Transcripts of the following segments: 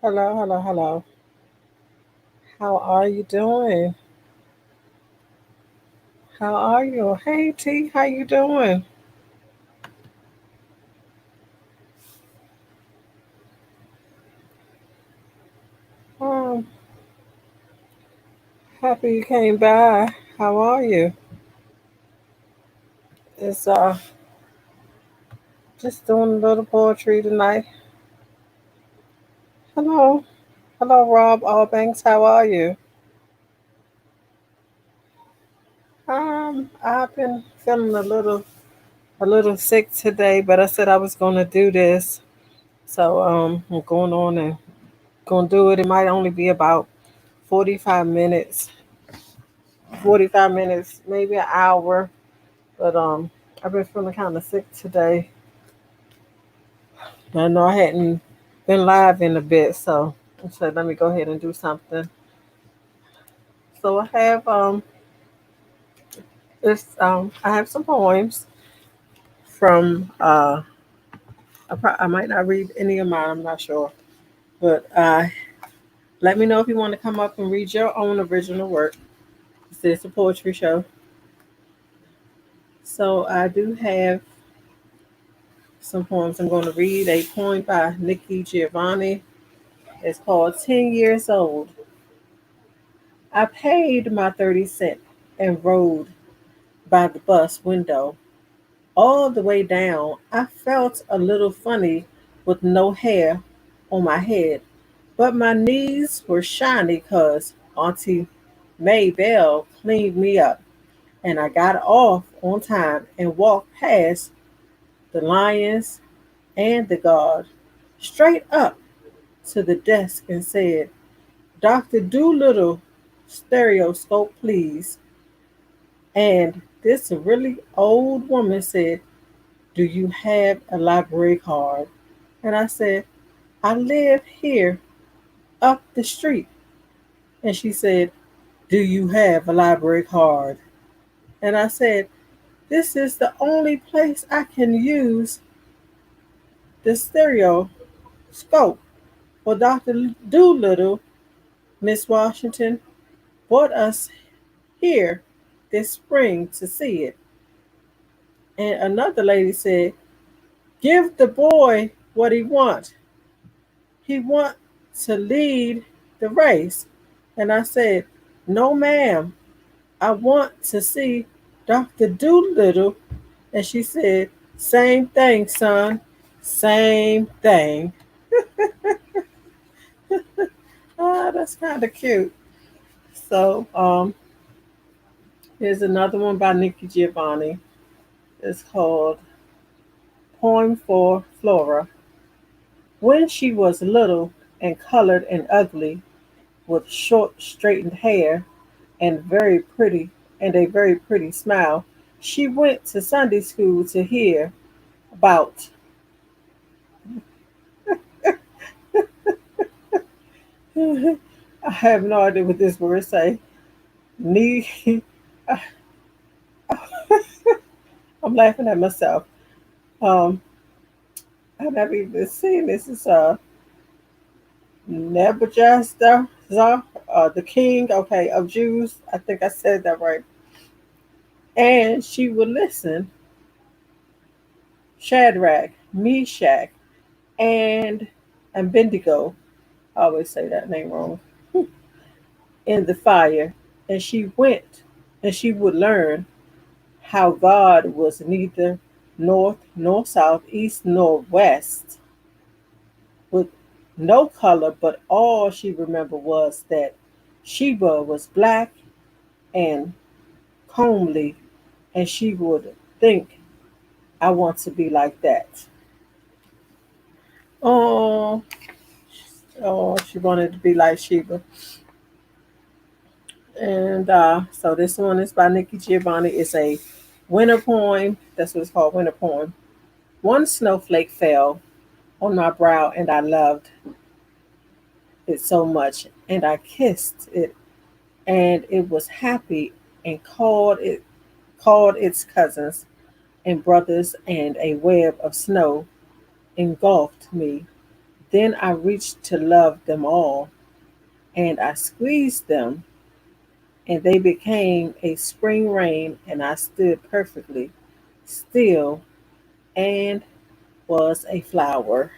Hello, hello, hello. How are you doing? How are you? Hey T, how you doing? Um, Happy you came by. How are you? It's just doing a little poetry tonight. Hello. Hello Rob Allbanks, how are you? I've been feeling a little sick today, but I said I was gonna do this. So I'm going on and gonna do it. It might only be about 45 minutes. 45 minutes, maybe an hour. But I've been feeling kind of sick today. I know I hadn't been live in a bit, so I said let me go ahead and do something. So I have some poems from I might not read any of mine. I'm not sure, but let me know if you want to come up and read your own original work. This is a poetry show, so I do have some poems. I'm going to read a poem by Nikki Giovanni. It's called 10 Years Old. I paid my 30 cents and rode by the bus window. All the way down, I felt a little funny with no hair on my head, but my knees were shiny 'cause Auntie May Bell cleaned me up, and I got off on time and walked past the lions and the guard straight up to the desk and said, Dr. Doolittle, stereoscope, please. And this really old woman said, do you have a library card? And I said, I live here up the street. And she said, do you have a library card? And I said, this is the only place I can use the stereoscope for Dr. Doolittle. Miss Washington brought us here this spring to see it. And another lady said, give the boy what he wants. He wants to lead the race. And I said, no, ma'am. I want to see Dr. Doolittle. And she said, same thing, son. Same thing. Ah, that's kind of cute. So, here's another one by Nikki Giovanni. It's called Poem for Flora. When she was little and colored and ugly, with short straightened hair and a very pretty smile, she went to Sunday school to hear about I have no idea what this word say. Knee I'm laughing at myself. Um I've never even seen this. Is Nebuchadnezzar, the king, okay, of Jews. I think I said that right. And she would listen, Shadrach, Meshach, and Abednego. I always say that name wrong. In the fire, and she went, and she would learn how God was neither north nor south, east nor west, with no color, but all she remembered was that Sheba was black and comely, and she would think, I want to be like that. Oh, oh, she wanted to be like Sheba. And so this one is by Nikki Giovanni. It's a winter poem. That's what it's called, winter poem. One snowflake fell on my brow, and I loved it so much, and I kissed it, and it was happy, and called its cousins and brothers, and a web of snow engulfed me. Then I reached to love them all, and I squeezed them, and they became a spring rain, and I stood perfectly still and was a flower.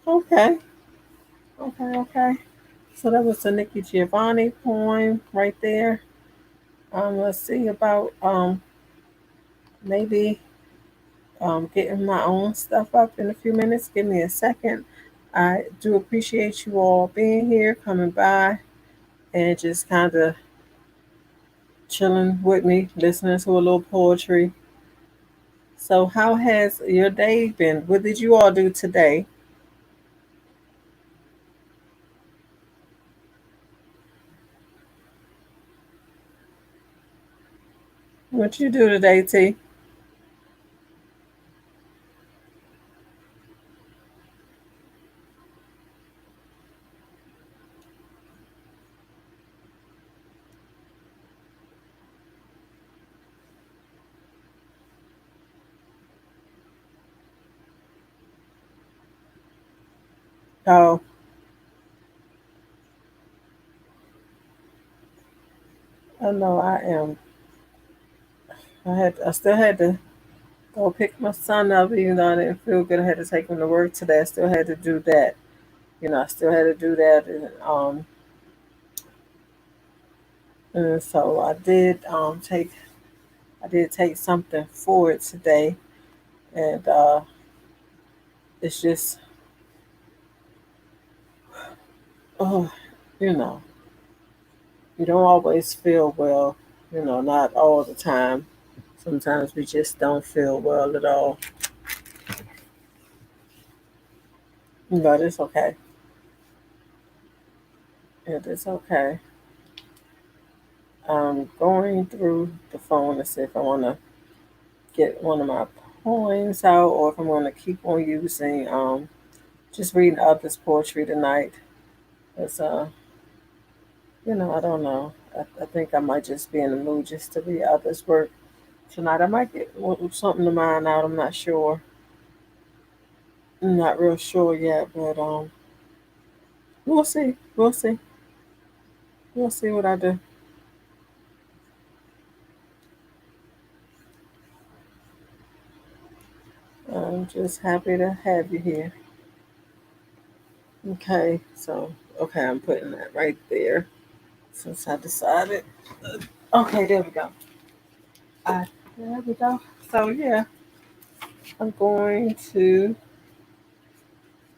Okay, okay. So that was a Nikki Giovanni poem right there. Let's see about maybe getting my own stuff up in a few minutes. Give me a second. I do appreciate you all being here, coming by, and just kind of chilling with me, listening to a little poetry. So, how has your day been? What did you all do today? What you do today, T? Oh, I know I am. I still had to go pick my son up, even though I didn't feel good. I had to take him to work today. I still had to do that. I still had to do that, and so I did take something for it today, and it's just, oh, you know, you don't always feel well. Not all the time. Sometimes we just don't feel well at all, but it's okay. It is okay. I'm going through the phone to see if I want to get one of my poems out, or if I'm going to keep on using just reading others' poetry tonight. It's I don't know. I think I might just be in the mood just to read others' work tonight. I might get something to mine out. I'm not sure. I'm not real sure yet, but we'll see. We'll see. We'll see what I do. I'm just happy to have you here. Okay, so okay, I'm putting that right there since I decided. Okay, there we go. There we go. So yeah, I'm going to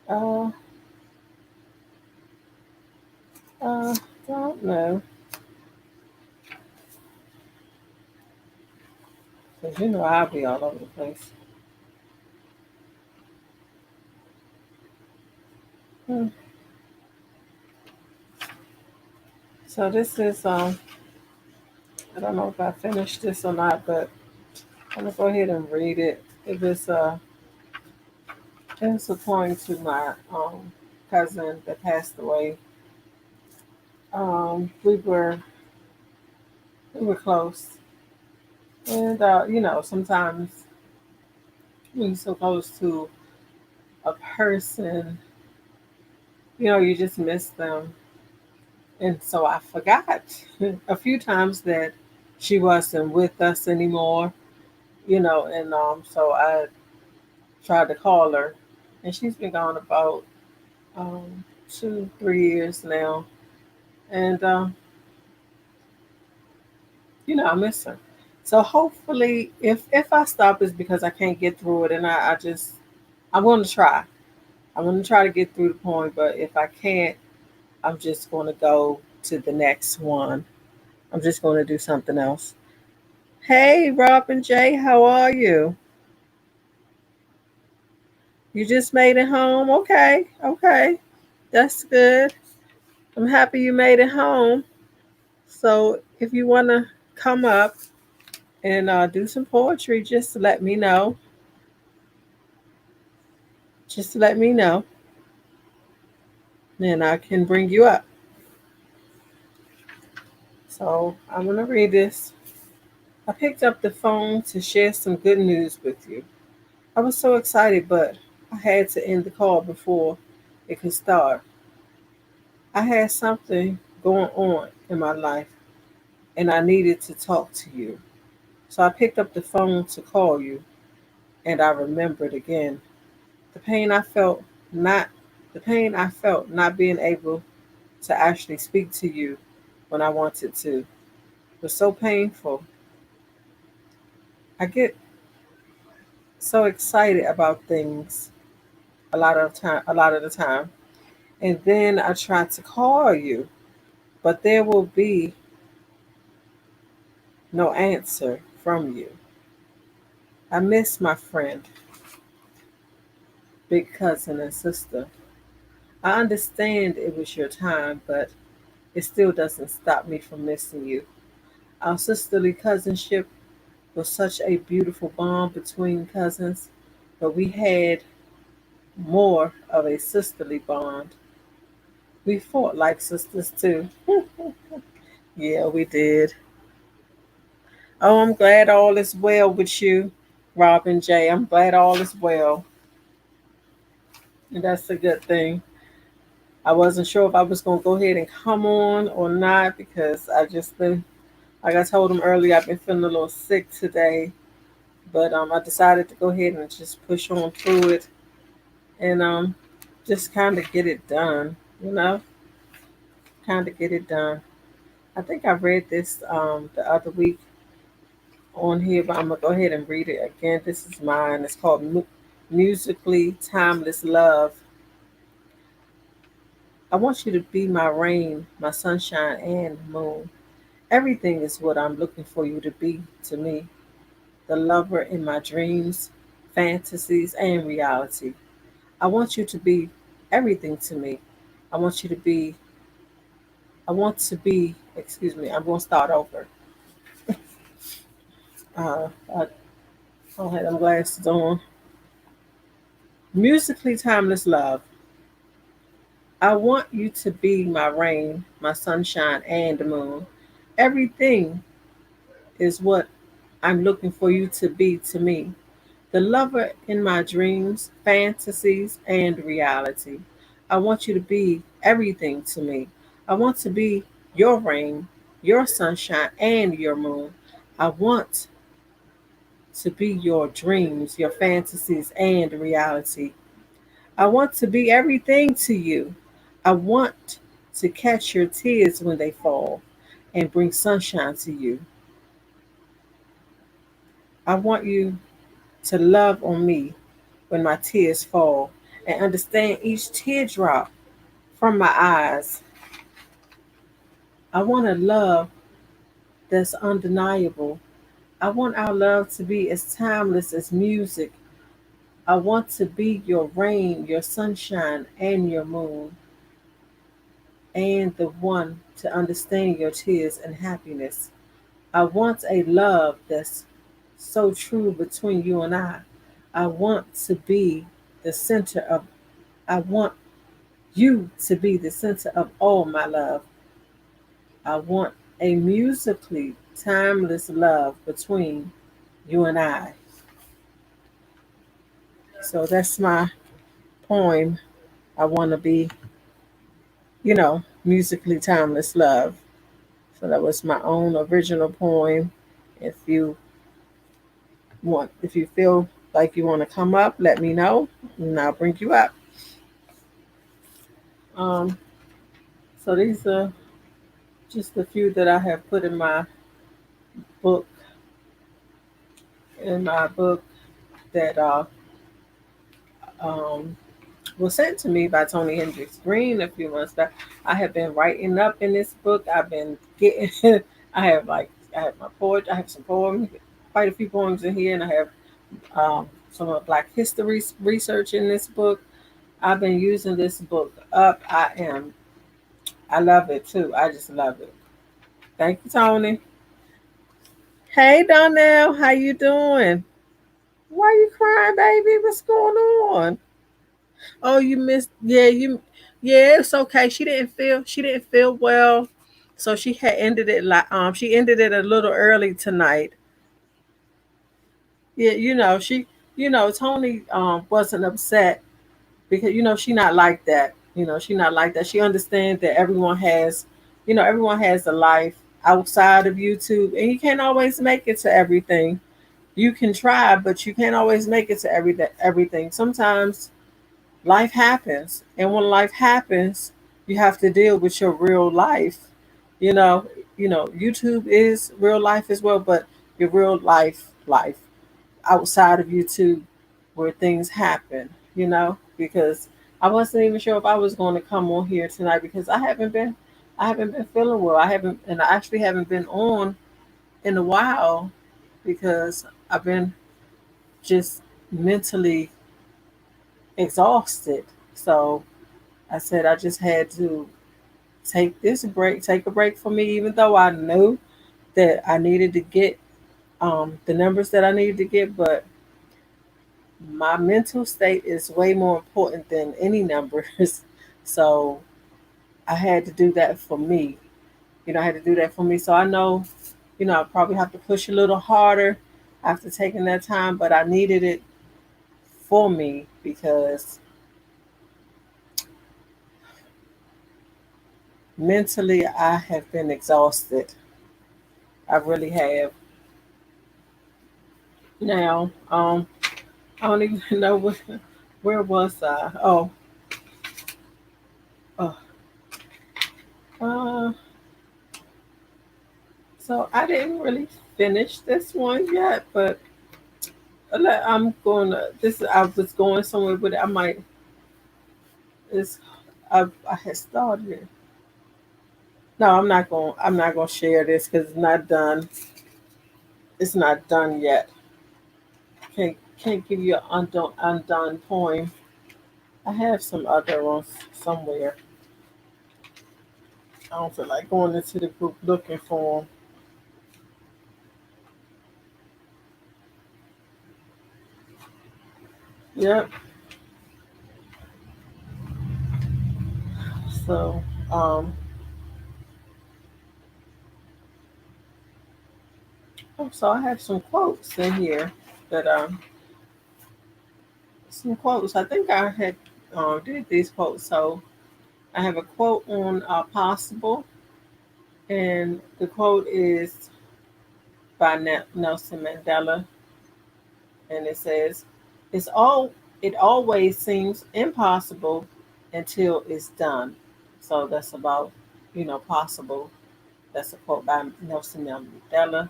uh uh don't know, because I'll be all over the place. Hmm. So this is I don't know if I finished this or not, but I'm gonna go ahead and read it. It was a poem to my cousin that passed away. We were close, and sometimes when you're so close to a person, you just miss them. And so I forgot a few times that she wasn't with us anymore, and so I tried to call her, and she's been gone about 2, 3 years now, and I miss her. So hopefully, if I stop, it's because I can't get through it, and I'm going to try. I'm going to try to get through the point, but if I can't, I'm just going to go to the next one. I'm just going to do something else. Hey, Robin J, how are you? You just made it home? Okay, okay. That's good. I'm happy you made it home. So if you want to come up and do some poetry, just let me know. Just let me know, and I can bring you up. So I'm going to read this. I picked up the phone to share some good news with you. I was so excited, but I had to end the call before it could start. I had something going on in my life and I needed to talk to you. So I picked up the phone to call you and I remembered again the pain I felt not the pain I felt not being able to actually speak to you when I wanted to was so painful. I get so excited about things a lot of the time. And then I try to call you, but there will be no answer from you. I miss my friend, big cousin and sister. I understand it was your time, but it still doesn't stop me from missing you. Our sisterly cousinship was such a beautiful bond between cousins, but we had more of a sisterly bond. We fought like sisters too. Yeah, we did. Oh, I'm glad all is well with you, Robin J. I'm glad all is well. And that's a good thing. I wasn't sure if I was going to go ahead and come on or not because I just been, like I told him earlier, I've been feeling a little sick today. But I decided to go ahead and just push on through it and just kind of get it done, you know, kind of get it done. I think I read this the other week on here, but I'm gonna go ahead and read it again. This is mine. It's called Musically Timeless Love. I want you to be my rain, my sunshine, and moon. Everything is what I'm looking for you to be to me. The lover in my dreams, fantasies, and reality. I want you to be everything to me. I want you to be, excuse me, I'm going to start over. I don't have them glasses on. Musically Timeless Love. I want you to be my rain, my sunshine, and the moon. Everything is what I'm looking for you to be to me. The lover in my dreams, fantasies, and reality. I want you to be everything to me. I want to be your rain, your sunshine, and your moon. I want to be your dreams, your fantasies, and reality. I want to be everything to you. I want to catch your tears when they fall and bring sunshine to you. I want you to love on me when my tears fall and understand each teardrop from my eyes. I want a love that's undeniable. I want our love to be as timeless as music. I want to be your rain, your sunshine, and your moon, and the one to understand your tears and happiness. I want a love that's so true between you and I. I want to be the center of, I want you to be the center of all my love. I want a musically timeless love between you and I. So that's my poem. I want to be, musically timeless love. So that was my own original poem. If you if you feel like you want to come up, let me know and I'll bring you up. Um, so these are just a few that I have put book, in my book that um, was sent to me by Tony Hendricks Green a few months back. I have been writing up in this book. I've been getting, I have my poetry, I have some poems, quite a few poems in here, and I have some of Black history research in this book. I've been using this book up. I love it too. I just love it. Thank you, Tony. Hey, Donnell, how you doing? Why you crying, baby? What's going on? Oh, you missed. Yeah, it's okay. She didn't feel well, so she had ended it like she ended it a little early tonight. Yeah, Tony wasn't upset because she not like that. She not like that. She understands that everyone has a life outside of YouTube, and you can't always make it to everything. You can try, but you can't always make it to everything. Sometimes life happens, and when life happens, you have to deal with your real life. You know, YouTube is real life as well, but your real life outside of YouTube where things happen, because I wasn't even sure if I was going to come on here tonight because I haven't been feeling well. I actually haven't been on in a while because I've been just mentally exhausted. So I said I just had to take a break for me, even though I knew that I needed to get the numbers that I needed to get, but my mental state is way more important than any numbers. So I had to do that for me. I had to do that for me. So I know, I probably have to push a little harder after taking that time, but I needed it for me because mentally I have been exhausted. I really have. Now, I don't even know where was I? Oh, uh, so I didn't really finish this one yet, but I'm going to this. I was going somewhere, but I might. It's I had started it. No, I'm not going. I'm not going to share this because it's not done. It's not done yet. Can't give you an undone poem. I have some other ones somewhere. I don't feel like going into the group looking for them. Yep. So, um, so I have some quotes in here that some quotes. I think I had did these quotes. So I have a quote on possible, and the quote is by Nelson Mandela, and it says, "It's all it always seems impossible until it's done." So that's about possible. That's a quote by Nelson Mandela.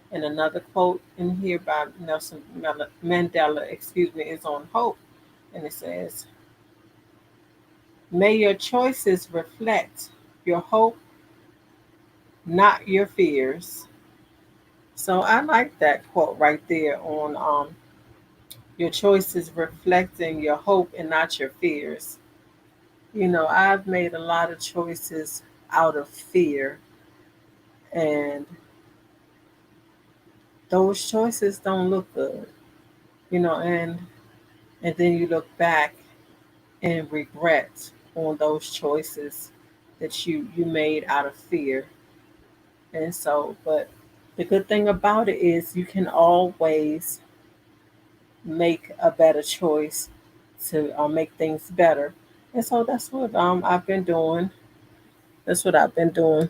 And another quote in here by Nelson Mandela, is on hope. And it says, "May your choices reflect your hope, not your fears." So I like that quote right there on your choices reflecting your hope and not your fears. I've made a lot of choices out of fear, and those choices don't look good, and then you look back and regret on those choices that you made out of fear. And so, but the good thing about it is you can always make a better choice to make things better. And so that's what I've been doing. That's what I've been doing.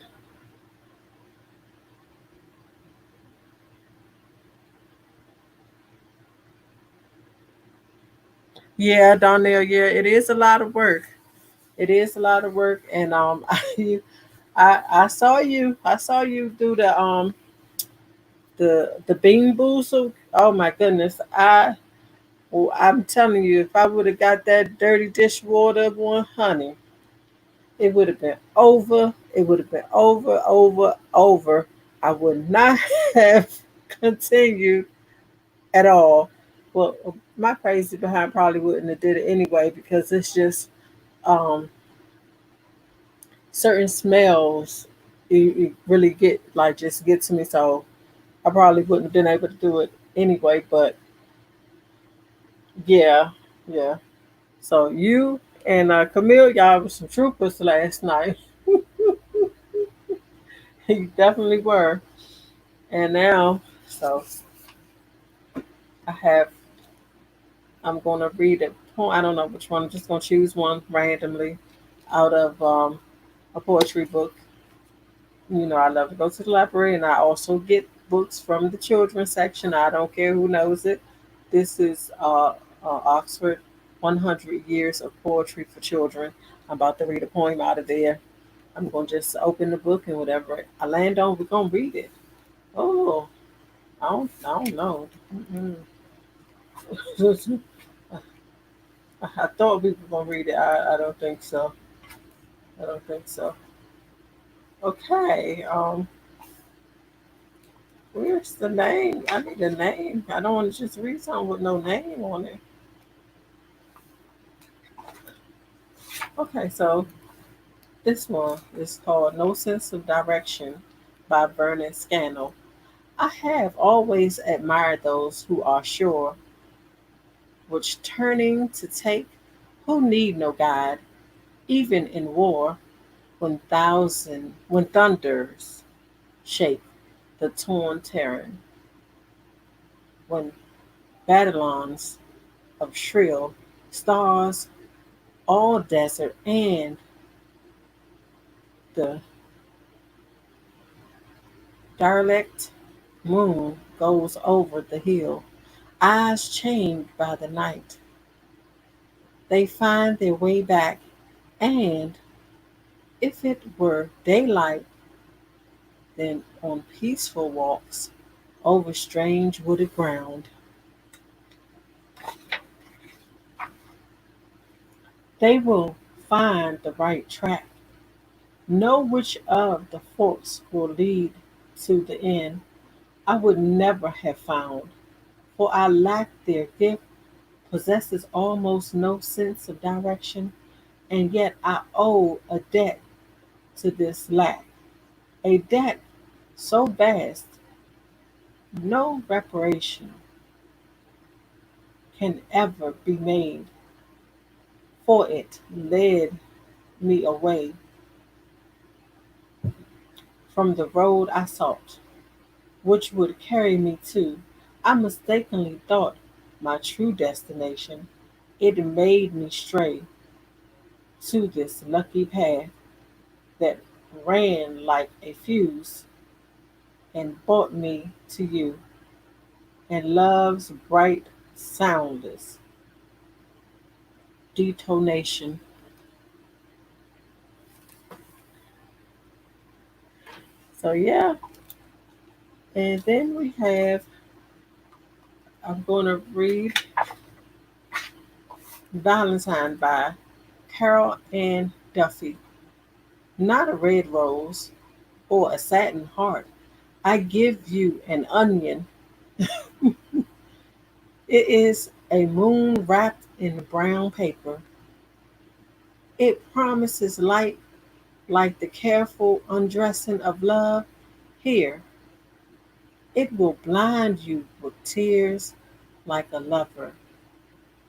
Yeah, Donnell. Yeah, it is a lot of work. It is a lot of work, and I saw you. I saw you do the bean boozle. Oh my goodness! I'm telling you, if I would have got that dirty dishwater one, honey, it would have been over. It would have been over, over, over. I would not have continued at all. Well, my crazy behind probably wouldn't have did it anyway because it's just um, certain smells. It really just get to me. So I probably wouldn't have been able to do it anyway. But yeah, yeah. So you and Camille, y'all were some troopers last night. You definitely were. And now, so I have I'm going to read a poem. I don't know which one. I'm just going to choose one randomly out of a poetry book. I love to go to the library, and I also get books from the children's section. I don't care who knows it. This is Oxford 100 Years of Poetry for Children. I'm about to read a poem out of there. I'm going to just open the book, and whatever I land on, we're going to read it. Oh, I don't know. I thought we were going to read it. I don't think so. I don't think so. Okay. Where's the name? I need a name. I don't want to just read something with no name on it. Okay, so this one is called No Sense of Direction by Vernon Scannell. I have always admired those who are sure, which turning to take, who need no guide, even in war, when thunders shake the torn terrain, when battalions of shrill stars, all desert, and the derelict moon goes over the hill, eyes chained by the night. They find their way back, and if it were daylight, then on peaceful walks over strange wooded ground, they will find the right track, know which of the forks will lead to the end. I would never have found, for I lack their gift, possesses almost no sense of direction, and yet I owe a debt to this lack, a debt so vast no reparation can ever be made, for it led me away from the road I sought, which would carry me to, I mistakenly thought, my true destination. It made me stray to this lucky path that ran like a fuse and brought me to you and love's bright, soundless detonation. So, yeah, and then we have, I'm going to read Valentine by Carol Ann Duffy. Not a red rose or a satin heart. I give you an onion. It is a moon wrapped in brown paper. It promises light like the careful undressing of love. Here, it will blind you with tears like a lover.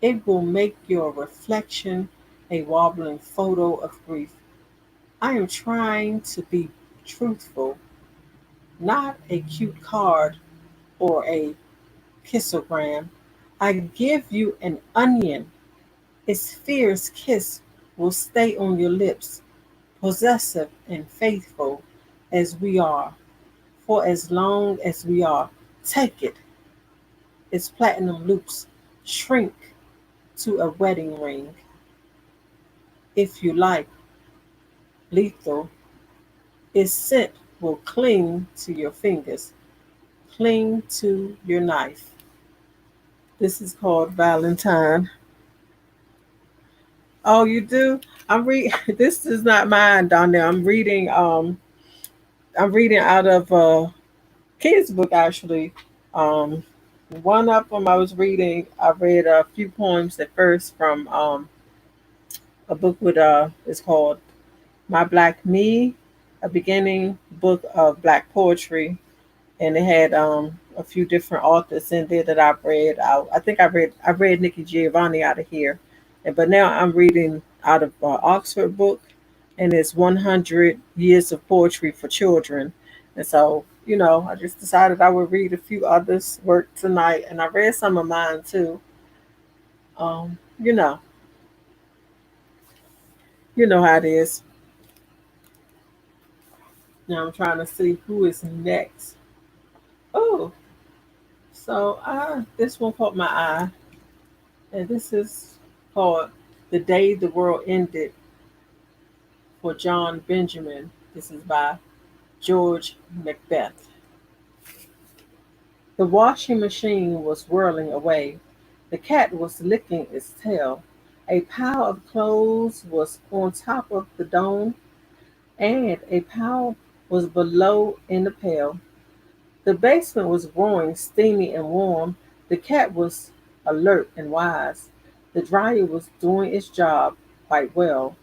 It will make your reflection a wobbling photo of grief. I am trying to be truthful, not a cute card or a kissogram. I give you an onion. Its fierce kiss will stay on your lips, possessive and faithful as we are, for as long as we are. Take it. Its platinum loops shrink to a wedding ring. If you like, lethal, its scent will cling to your fingers, cling to your knife. This is called Valentine. Oh, you do? I'm read. This is not mine, down there. I'm reading. I'm reading out of a kid's book actually. Um, One of them I was reading. I read a few poems at first from a book with it's called My Black Me, a beginning book of black poetry, and it had a few different authors in there that I've read. I think I read Nikki Giovanni out of here, but now I'm reading out of Oxford book, and it's 100 Years of Poetry for Children. And so, I just decided I would read a few others' work tonight, and I read some of mine too. You know, you know how it is. Now I'm trying to see who is next. Oh, so this one caught my eye, and this is called "The Day the World Ended" for John Benjamin. This is by George Macbeth. The washing machine was whirling away. The cat was licking its tail. A pile of clothes was on top of the dome, and a pile was below in the pail. The basement was growing steamy and warm. The cat was alert and wise. The dryer was doing its job quite well,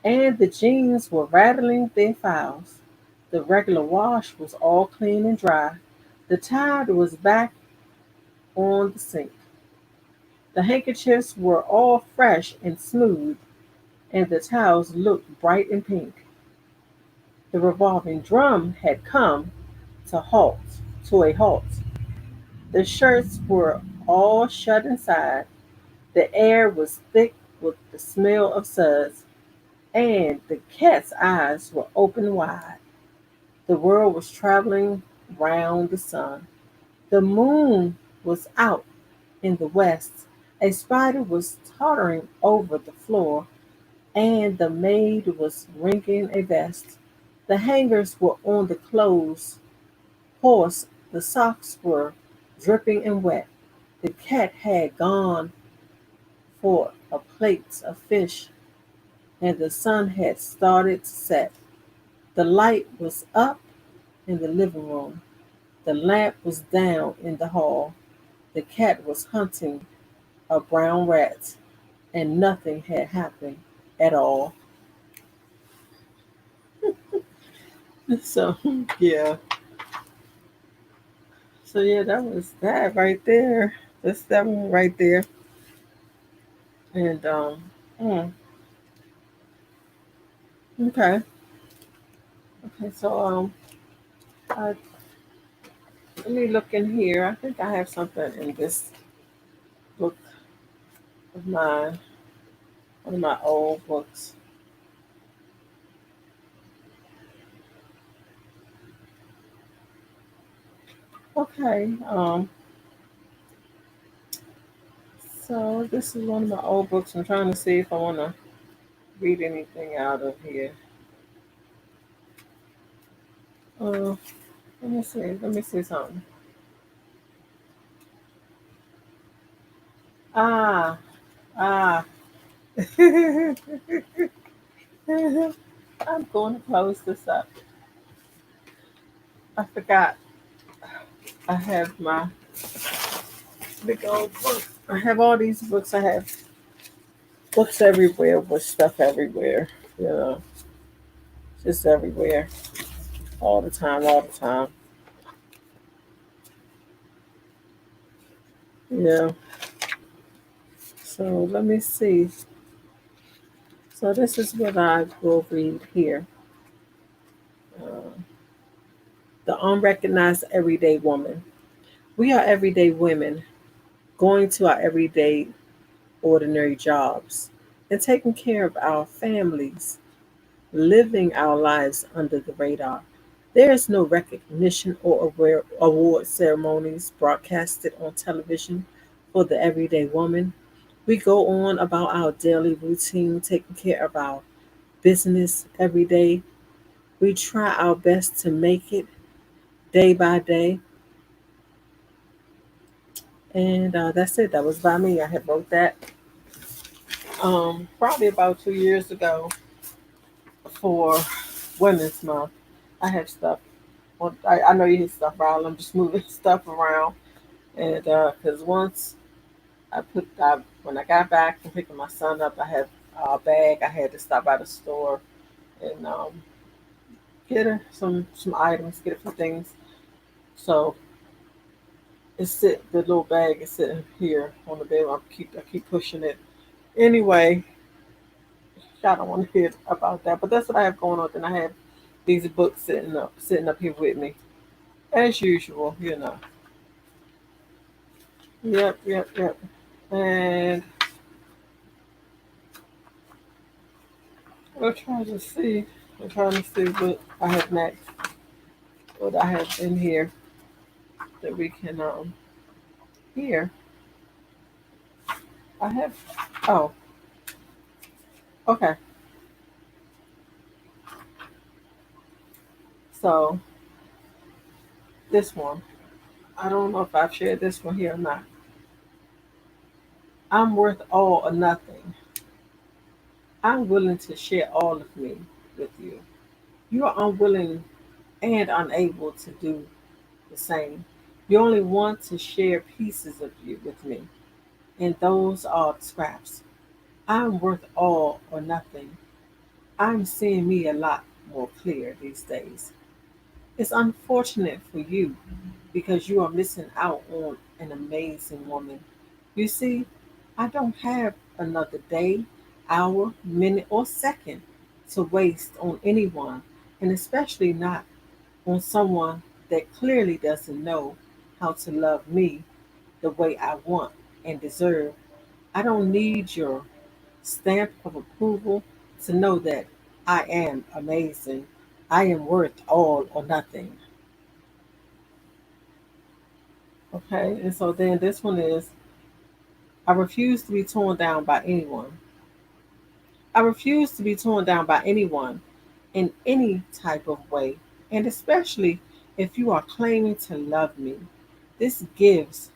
and the jeans were rattling their files. The regular wash was all clean and dry. The tide was back on the sink. The handkerchiefs were all fresh and smooth, and the towels looked bright and pink. The revolving drum had come to halt to a halt. The shirts were all shut inside. The air was thick with the smell of suds, and the cat's eyes were open wide. The world was traveling round the sun. The moon was out in the west. A spider was tottering over the floor, and the maid was wringing a vest. The hangers were on the clothes horse, the socks were dripping and wet. The cat had gone for a plate of fish, and the sun had started to set. The light was up in the living room. The lamp was down in the hall. The cat was hunting a brown rat, and nothing had happened at all. So, yeah. So, yeah, that was that right there. That's that one right there. And, mm, okay. Okay, so, I, let me look in here. I think I have something in this book of mine, one of my old books. Okay, so this is one of my old books. I'm trying to see if I want to read anything out of here. Uh, let me see. Let me see something. Ah, ah. I'm going to close this up. I forgot. I have my big old book. I have all these books. I have books everywhere with stuff everywhere. You know, just everywhere, all the time, all the time. Yeah. So let me see. So this is what I will read here. Uh, the unrecognized everyday woman. We are everyday women going to our everyday ordinary jobs and taking care of our families, living our lives under the radar. There is no recognition or award ceremonies broadcasted on television for the everyday woman. We go on about our daily routine, taking care of our business every day. We try our best to make it day by day. And that's it. That was by me. I had wrote that probably about 2 years ago for Women's Month. I have stuff. Well, I know you hear stuff around. I'm just moving stuff around. And because once when I got back from picking my son up, I had a bag. I had to stop by the store and get her some items, get a few things. So the little bag is sitting here on the bed. I keep pushing it. Anyway, I don't want to hear about that. But that's what I have going on. Then I have these books sitting up here with me as usual. Yep, yep, yep. And I'm trying to see. I'm trying to see what I have next. What I have in here that we can hear. I have. Oh, okay. So this one. I don't know if I've shared this one here or not. I'm worth all or nothing. I'm willing to share all of me with you. You are unwilling and unable to do the same. You only want to share pieces of you with me, and those are scraps. I'm worth all or nothing. I'm seeing me a lot more clear these days. It's unfortunate for you because you are missing out on an amazing woman. You see, I don't have another day, hour, minute, or second to waste on anyone, and especially not on someone that clearly doesn't know how to love me the way I want and deserve. I don't need your stamp of approval to know that I am amazing. I am worth all or nothing. Okay, and so then this one is I refuse to be torn down by anyone. I refuse to be torn down by anyone in any type of way, and especially if you are claiming to love me. This gives,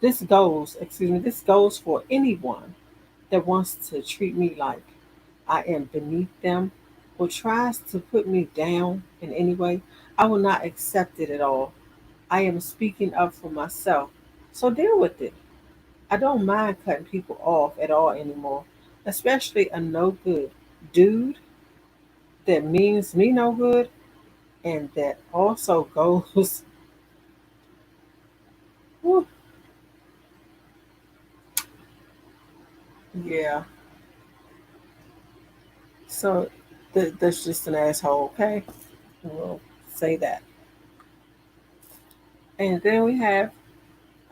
this goes for anyone that wants to treat me like I am beneath them or tries to put me down in any way. I will not accept it at all. I am speaking up for myself, so deal with it. I don't mind cutting people off at all anymore, especially a no good dude that means me no good and that also goes, whew, yeah. So that's just an asshole, okay? We'll say that. And then we have,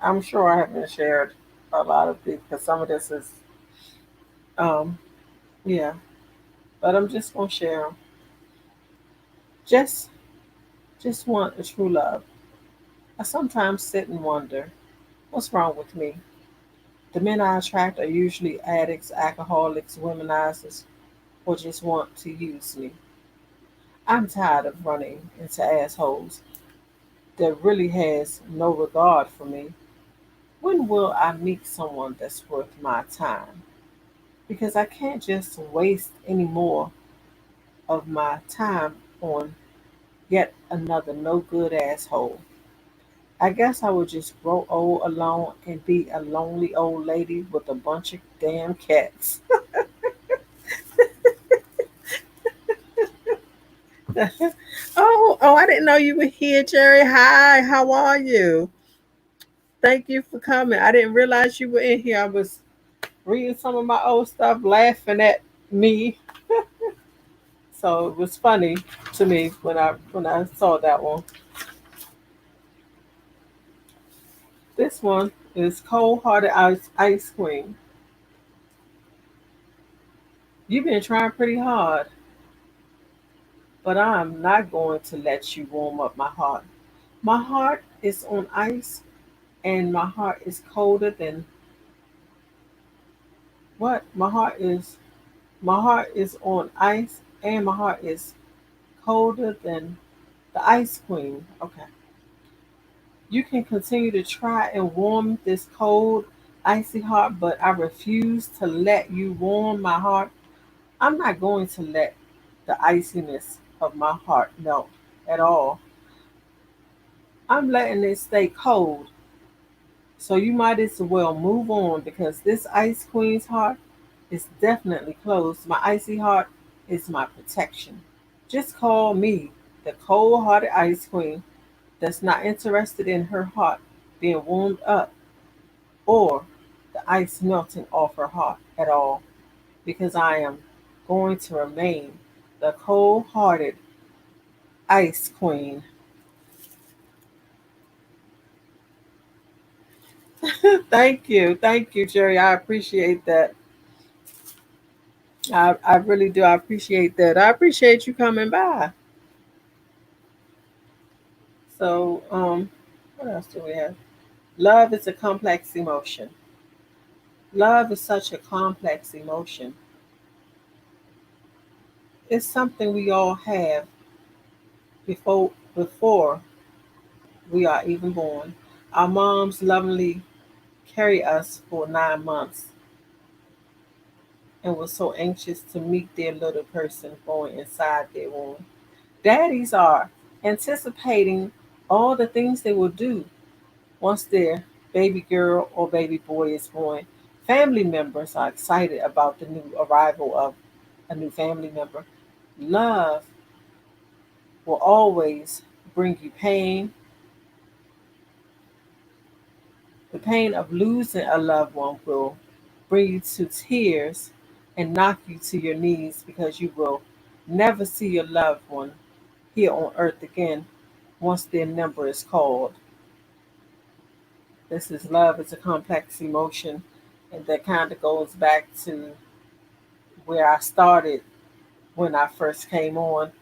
I'm sure I haven't shared a lot of these because some of this is, um, yeah, but I'm just gonna share them. Just, just want a true love. I sometimes sit and wonder, what's wrong with me? The men I attract are usually addicts, alcoholics, womanizers, or just want to use me. I'm tired of running into assholes that really has no regard for me. When will I meet someone that's worth my time? Because I can't just waste any more of my time on yet another no good asshole. I guess I would just grow old alone and be a lonely old lady with a bunch of damn cats. Oh, I didn't know you were here, Jerry. Hi, how are you? Thank you for coming. I didn't realize you were in here. I was reading some of my old stuff, laughing at me. So it was funny to me when I saw that one. This one is Cold Hearted Ice Cream. You've been trying pretty hard, but I'm not going to let you warm up my heart. My heart is on ice, and my heart is colder than what? My heart is on ice, and my heart is colder than the ice queen. Okay. You can continue to try and warm this cold, icy heart, but I refuse to let you warm my heart. I'm not going to let the iciness of my heart melt at all. I'm letting it stay cold. So you might as well move on because this ice queen's heart is definitely closed. My icy heart is my protection. Just call me the cold hearted ice queen that's not interested in her heart being warmed up or the ice melting off her heart at all because I am going to remain the cold hearted ice queen. Thank you. Thank you, Jerry. I appreciate that. I really do. I appreciate that. I appreciate you coming by. So, what else do we have? Love is a complex emotion. Love is such a complex emotion. It's something we all have before we are even born. Our moms lovingly carry us for 9 months and were so anxious to meet their little person born inside their womb. Daddies are anticipating all the things they will do once their baby girl or baby boy is born. Family members are excited about the new arrival of a new family member. Love will always bring you pain. The pain of losing a loved one will bring you to tears and knock you to your knees because you will never see your loved one here on earth again once their number is called. This is love. It's a complex emotion, and that kind of goes back to where I started when I first came on,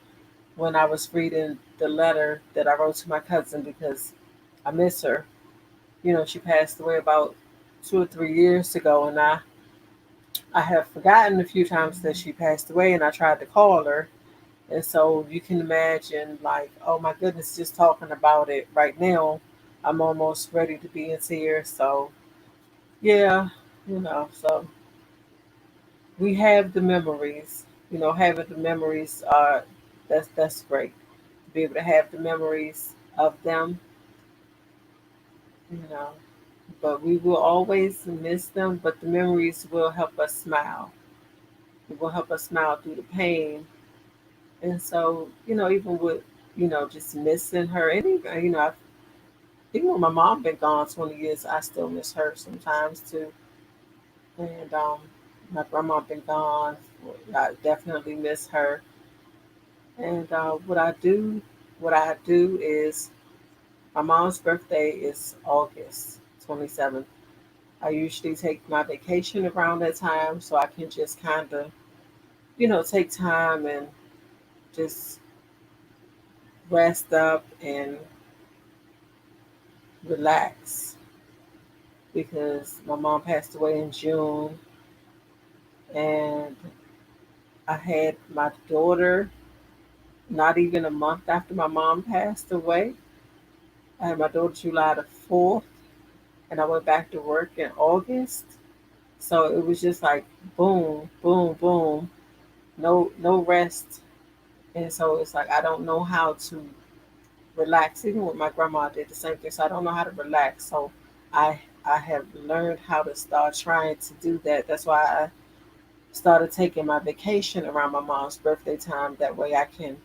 when I was reading the letter that I wrote to my cousin because I miss her. She passed away about 2 or 3 years ago, and I have forgotten a few times that she passed away, and I tried to call her. And so you can imagine, like, oh my goodness, just talking about it right now, I'm almost ready to be in tears. So, yeah, so we have the memories. Having the memories are that's great. To be able to have the memories of them, you know. But we will always miss them, but the memories will help us smile. It will help us smile through the pain. And so, even with, just missing her, and even, even when my mom been gone 20 years, I still miss her sometimes too. And my grandma been gone. I definitely miss her. And what I do is my mom's birthday is August 27th. I usually take my vacation around that time so I can just kind of, take time and just rest up and relax because my mom passed away in June and I had my daughter not even a month after my mom passed away. I had my daughter July the 4th and I went back to work in August. So it was just like boom, boom, boom, no rest. And so it's like I don't know how to relax. Even with my grandma I did the same thing. So I don't know how to relax. So I have learned how to start trying to do that. That's why I started taking my vacation around my mom's birthday time. That way I can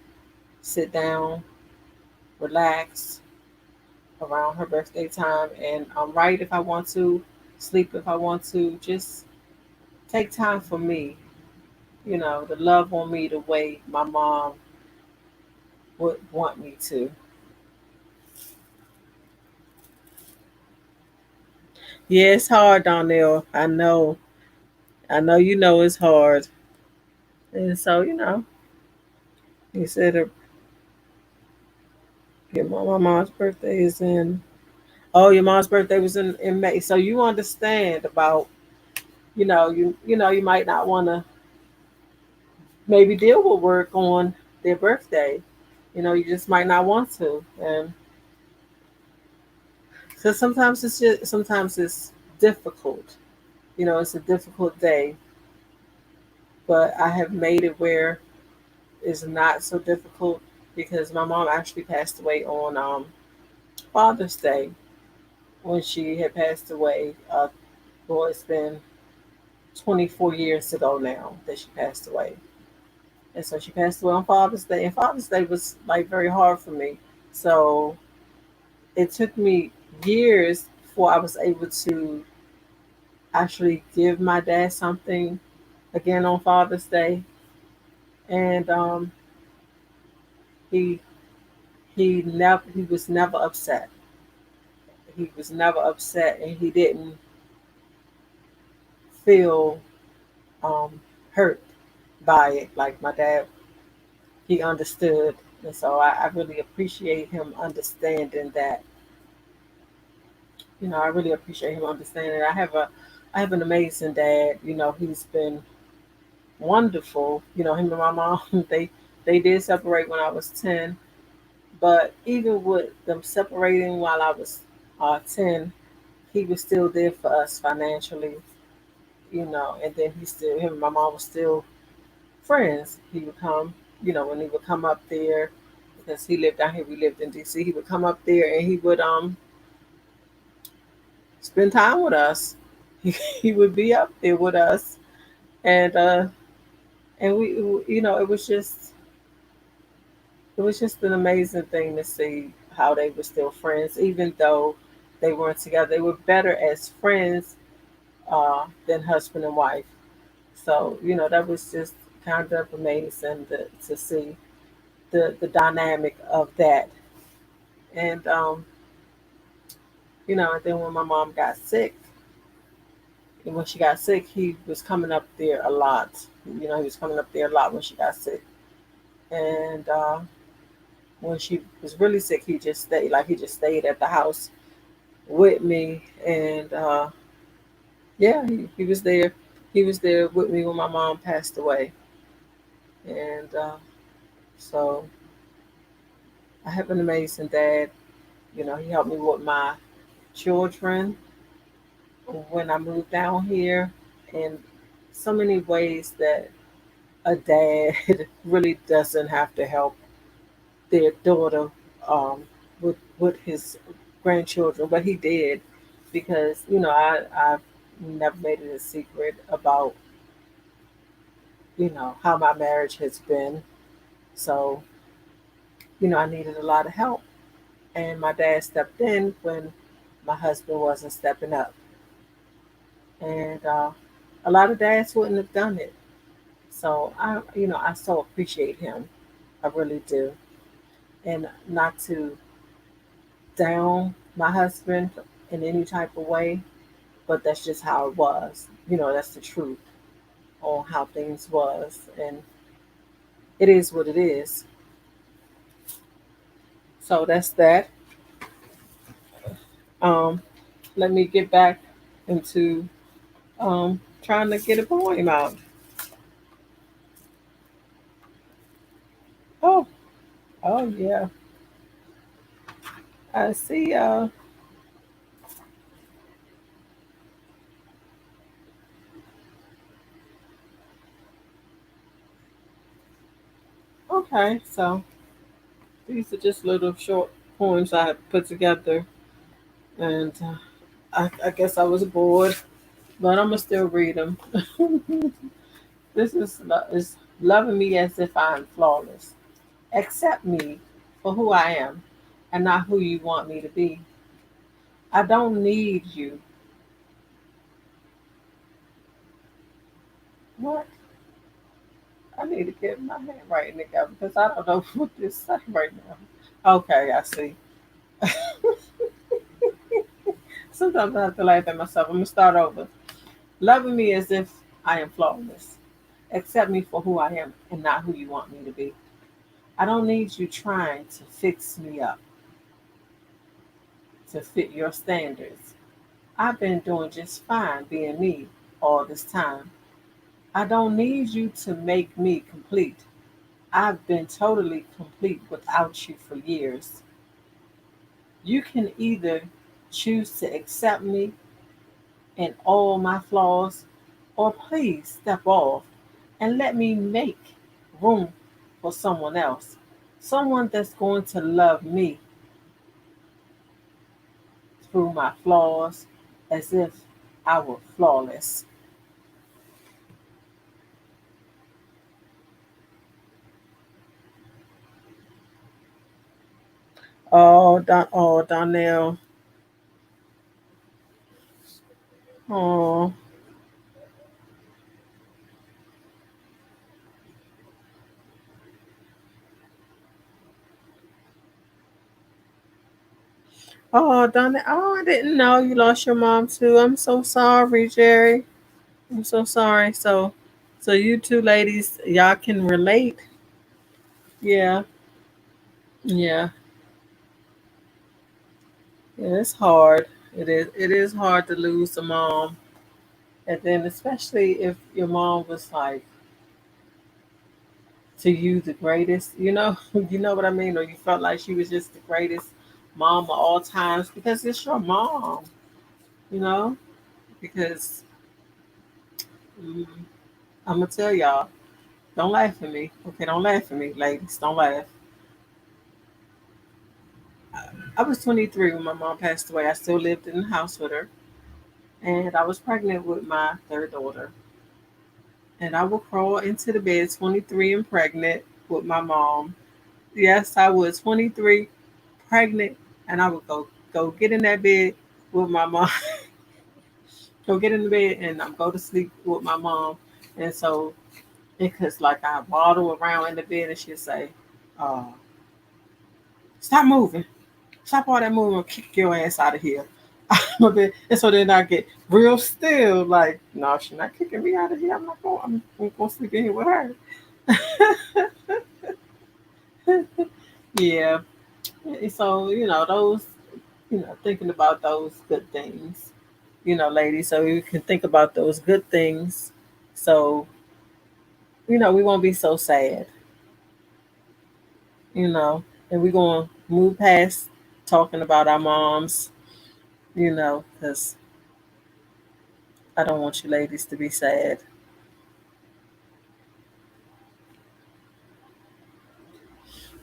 sit down, relax around her birthday time, and write if I want to, sleep if I want to, just take time for me, to love on me the way my mom would want me to. Yeah, it's hard, Donnell. I know. I know you know it's hard. And so, you said my mom's birthday is in, oh, your mom's birthday was in May. So you understand about, you might not want to maybe deal with work on their birthday. You just might not want to. And so sometimes it's difficult. It's a difficult day, but I have made it where it's not so difficult because my mom actually passed away on Father's Day when she had passed away. Well, it's been 24 years ago now that she passed away. And so she passed away on Father's Day. And Father's Day was like very hard for me. So it took me years before I was able to actually give my dad something again on Father's Day. And he he was never upset. He was never upset, and he didn't feel hurt. by it. Like my dad, he understood, and so I really appreciate him understanding that. I really appreciate him understanding. I have an amazing dad. He's been wonderful. Him and my mom, they did separate when I was 10, but even with them separating while I was 10, he was still there for us financially. And then him and my mom was still friends. He would come, when he would come up there, because he lived down here, we lived in DC. He would come up there and he would spend time with us. He would be up there with us, and we, it was just an amazing thing to see how they were still friends, even though they weren't together. They were better as friends than husband and wife. So that was just kind of amazing to see the dynamic of that. And and then when my mom got sick, and when she got sick, he was coming up there a lot. He was coming up there a lot when she got sick. And when she was really sick, he just stayed. Like he just stayed at the house with me. And yeah, he was there. He was there with me when my mom passed away. And so I have an amazing dad. He helped me with my children when I moved down here in so many ways that a dad really doesn't have to help their daughter with his grandchildren, but he did because I've never made it a secret about how my marriage has been. So I needed a lot of help, and my dad stepped in when my husband wasn't stepping up, and a lot of dads wouldn't have done it. So I so appreciate him. I really do, and not to down my husband in any type of way, but that's just how it was. That's the truth on how things was, and it is what it is. So that's that. Um, Let me get back into trying to get a poem out. Oh, oh yeah, I see. Okay, so these are just little short poems I had put together, and I guess I was bored, but I'm gonna still read them. This is loving me as if I'm flawless. Accept me for who I am and not who you want me to be. I don't need you. What? I need to get my handwriting together because I don't know what this say right now. Okay, I see. Sometimes I have to laugh at myself. I'm gonna start over. Loving me as if I am flawless. Accept me for who I am and not who you want me to be. I don't need you trying to fix me up to fit your standards. I've been doing just fine being me all this time. I don't need you to make me complete. I've been totally complete without you for years. You can either choose to accept me and all my flaws, or please step off and let me make room for someone else. Someone that's going to love me through my flaws as if I were flawless. Oh, Donnell. Oh, oh, Donnell. Oh, I didn't know you lost your mom too. I'm so sorry, Jerry. I'm so sorry. So, So you two ladies, y'all can relate. Yeah, yeah, yeah. It's hard. It is. It is hard to lose a mom, and then especially if your mom was like to you the greatest. You know, you know what I mean, or you felt like she was just the greatest mom of all times because it's your mom. You know, because mm, I'm gonna tell y'all, don't laugh at me. Okay, don't laugh at me, ladies. Don't laugh. I was 23 when my mom passed away. I still lived in the house with her, and I was pregnant with my third daughter. And I would crawl into the bed, 23 and pregnant with my mom. Yes, I was 23, pregnant, and I would go get in that bed with my mom. Go get in the bed and go to sleep with my mom. And so because like I waddle around in the bed and she'd say, uh, "Stop moving." Stop all that moving, kick your ass out of here. And so then I get real still, like, no, she's not kicking me out of here. I'm gonna sleep in here with her. Yeah. So, those, thinking about those good things, ladies, so you can think about those good things. So, we won't be so sad, you know, and we're going to move past talking about our moms, because I don't want you ladies to be sad.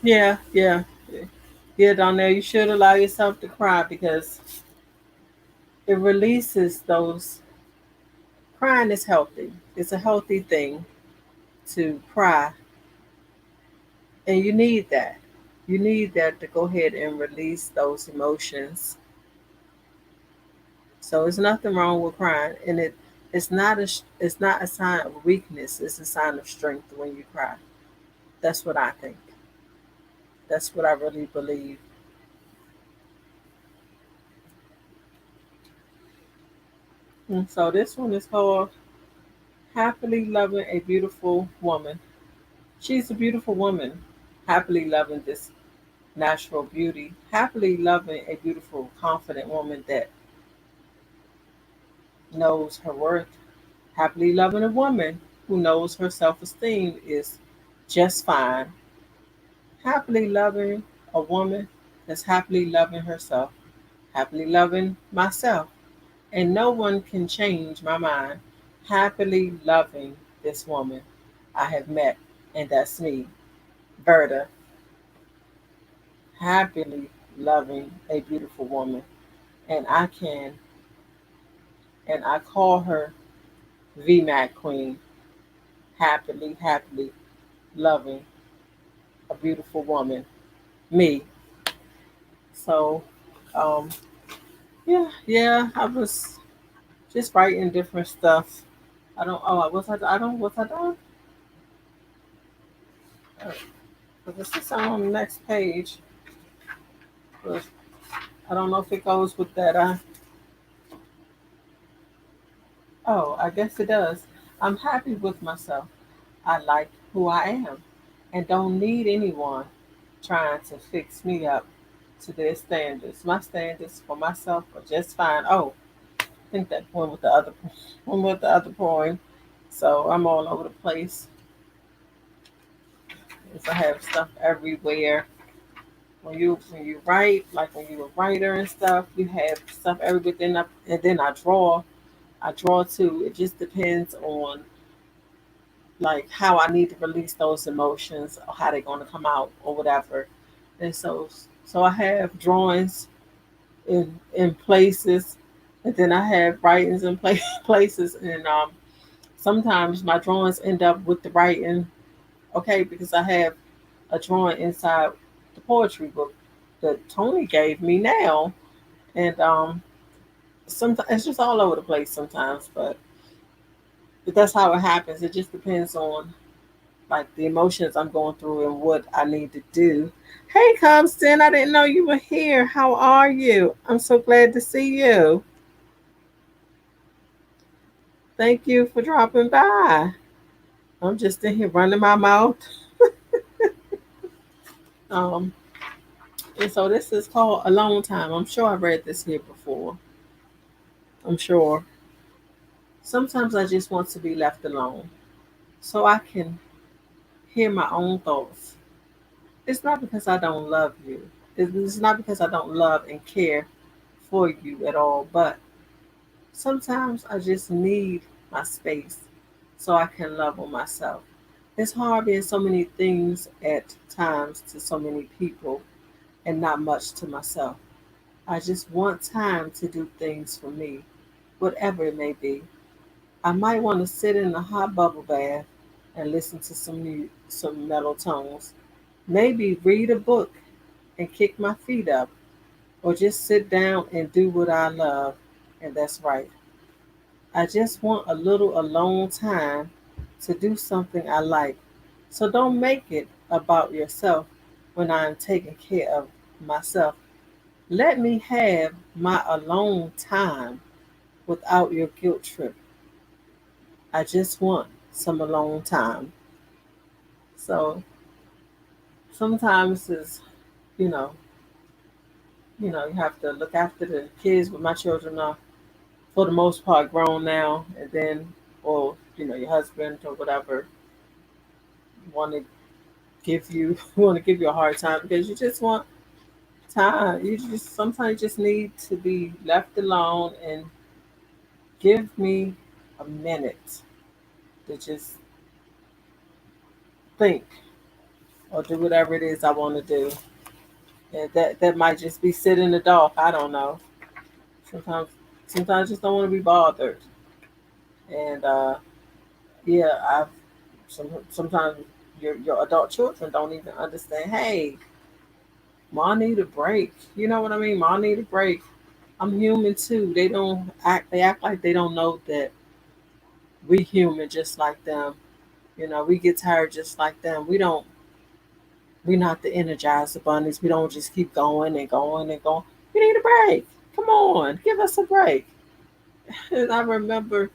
Yeah, yeah. Yeah, Donnell, you should allow yourself to cry because it releases those. Crying is healthy. It's a healthy thing to cry, and you need that. You need that to go ahead and release those emotions. So there's nothing wrong with crying, and it's not a sign of weakness. It's a sign of strength when you cry. That's what I think. That's what I really believe. And so this one is called "Happily Loving a Beautiful Woman." She's a beautiful woman, happily loving this natural beauty, happily loving a beautiful, confident woman that knows her worth, happily loving a woman who knows her self esteem is just fine, happily loving a woman that's happily loving herself, happily loving myself, and no one can change my mind, happily loving this woman I have met, and that's me, Berta, happily loving a beautiful woman. And I call her VMAC Queen, happily loving a beautiful woman, me. So, um, yeah, yeah, I was just writing different stuff. Was I done? Because this is on the next page. But I don't know if it goes with that. I guess it does. I'm happy with myself. I like who I am and don't need anyone trying to fix me up to their standards. My standards for myself are just fine. Oh, I think that one with the other one with the other poem. So I'm all over the place. Because I have stuff everywhere. When you write, like when you're a writer and stuff, you have stuff everywhere. And then I draw. I draw too. It just depends on like how I need to release those emotions or how they're going to come out or whatever. And so I have drawings in places, and then I have writings in places, and sometimes my drawings end up with the writing. Okay, because I have a drawing inside the poetry book that Tony gave me now, and sometimes it's just all over the place sometimes, but that's how it happens. It just depends on like the emotions I'm going through and what I need to do. Hey, Compton, I didn't know you were here. How are you? I'm so glad to see you. Thank you for dropping by. I'm just in here running my mouth. Um, and so this is called Alone Time. I'm sure I read this here before. I'm sure. Sometimes I just want to be left alone so I can hear my own thoughts. It's not because I don't love you. It's not because I don't love and care for you at all, but sometimes I just need my space so I can love on myself. It's hard being so many things at times to so many people and not much to myself. I just want time to do things for me, whatever it may be. I might want to sit in a hot bubble bath and listen to some mellow tones. Maybe read a book and kick my feet up, or just sit down and do what I love, and that's right. I just want a little alone time to do something I like. So don't make it about yourself when I'm taking care of myself. Let me have my alone time without your guilt trip. I just want some alone time. So sometimes it's, you know, you have to look after the kids, but my children are for the most part grown now, and then, or your husband or whatever want to give you want to give you a hard time because you just want time. You just sometimes just need to be left alone and give me a minute to just think or do whatever it is I want to do. And that might just be sit in the dark. I don't know. Sometimes sometimes I just don't want to be bothered. And yeah, I've sometimes your adult children don't even understand. Hey, mom need a break. You know what I mean? Mom need a break. I'm human too. They don't act. They act like they don't know that we human just like them. We get tired just like them. We don't. We're not the energizer bunnies. We don't just keep going and going and going. We need a break. Come on, give us a break. And I remember.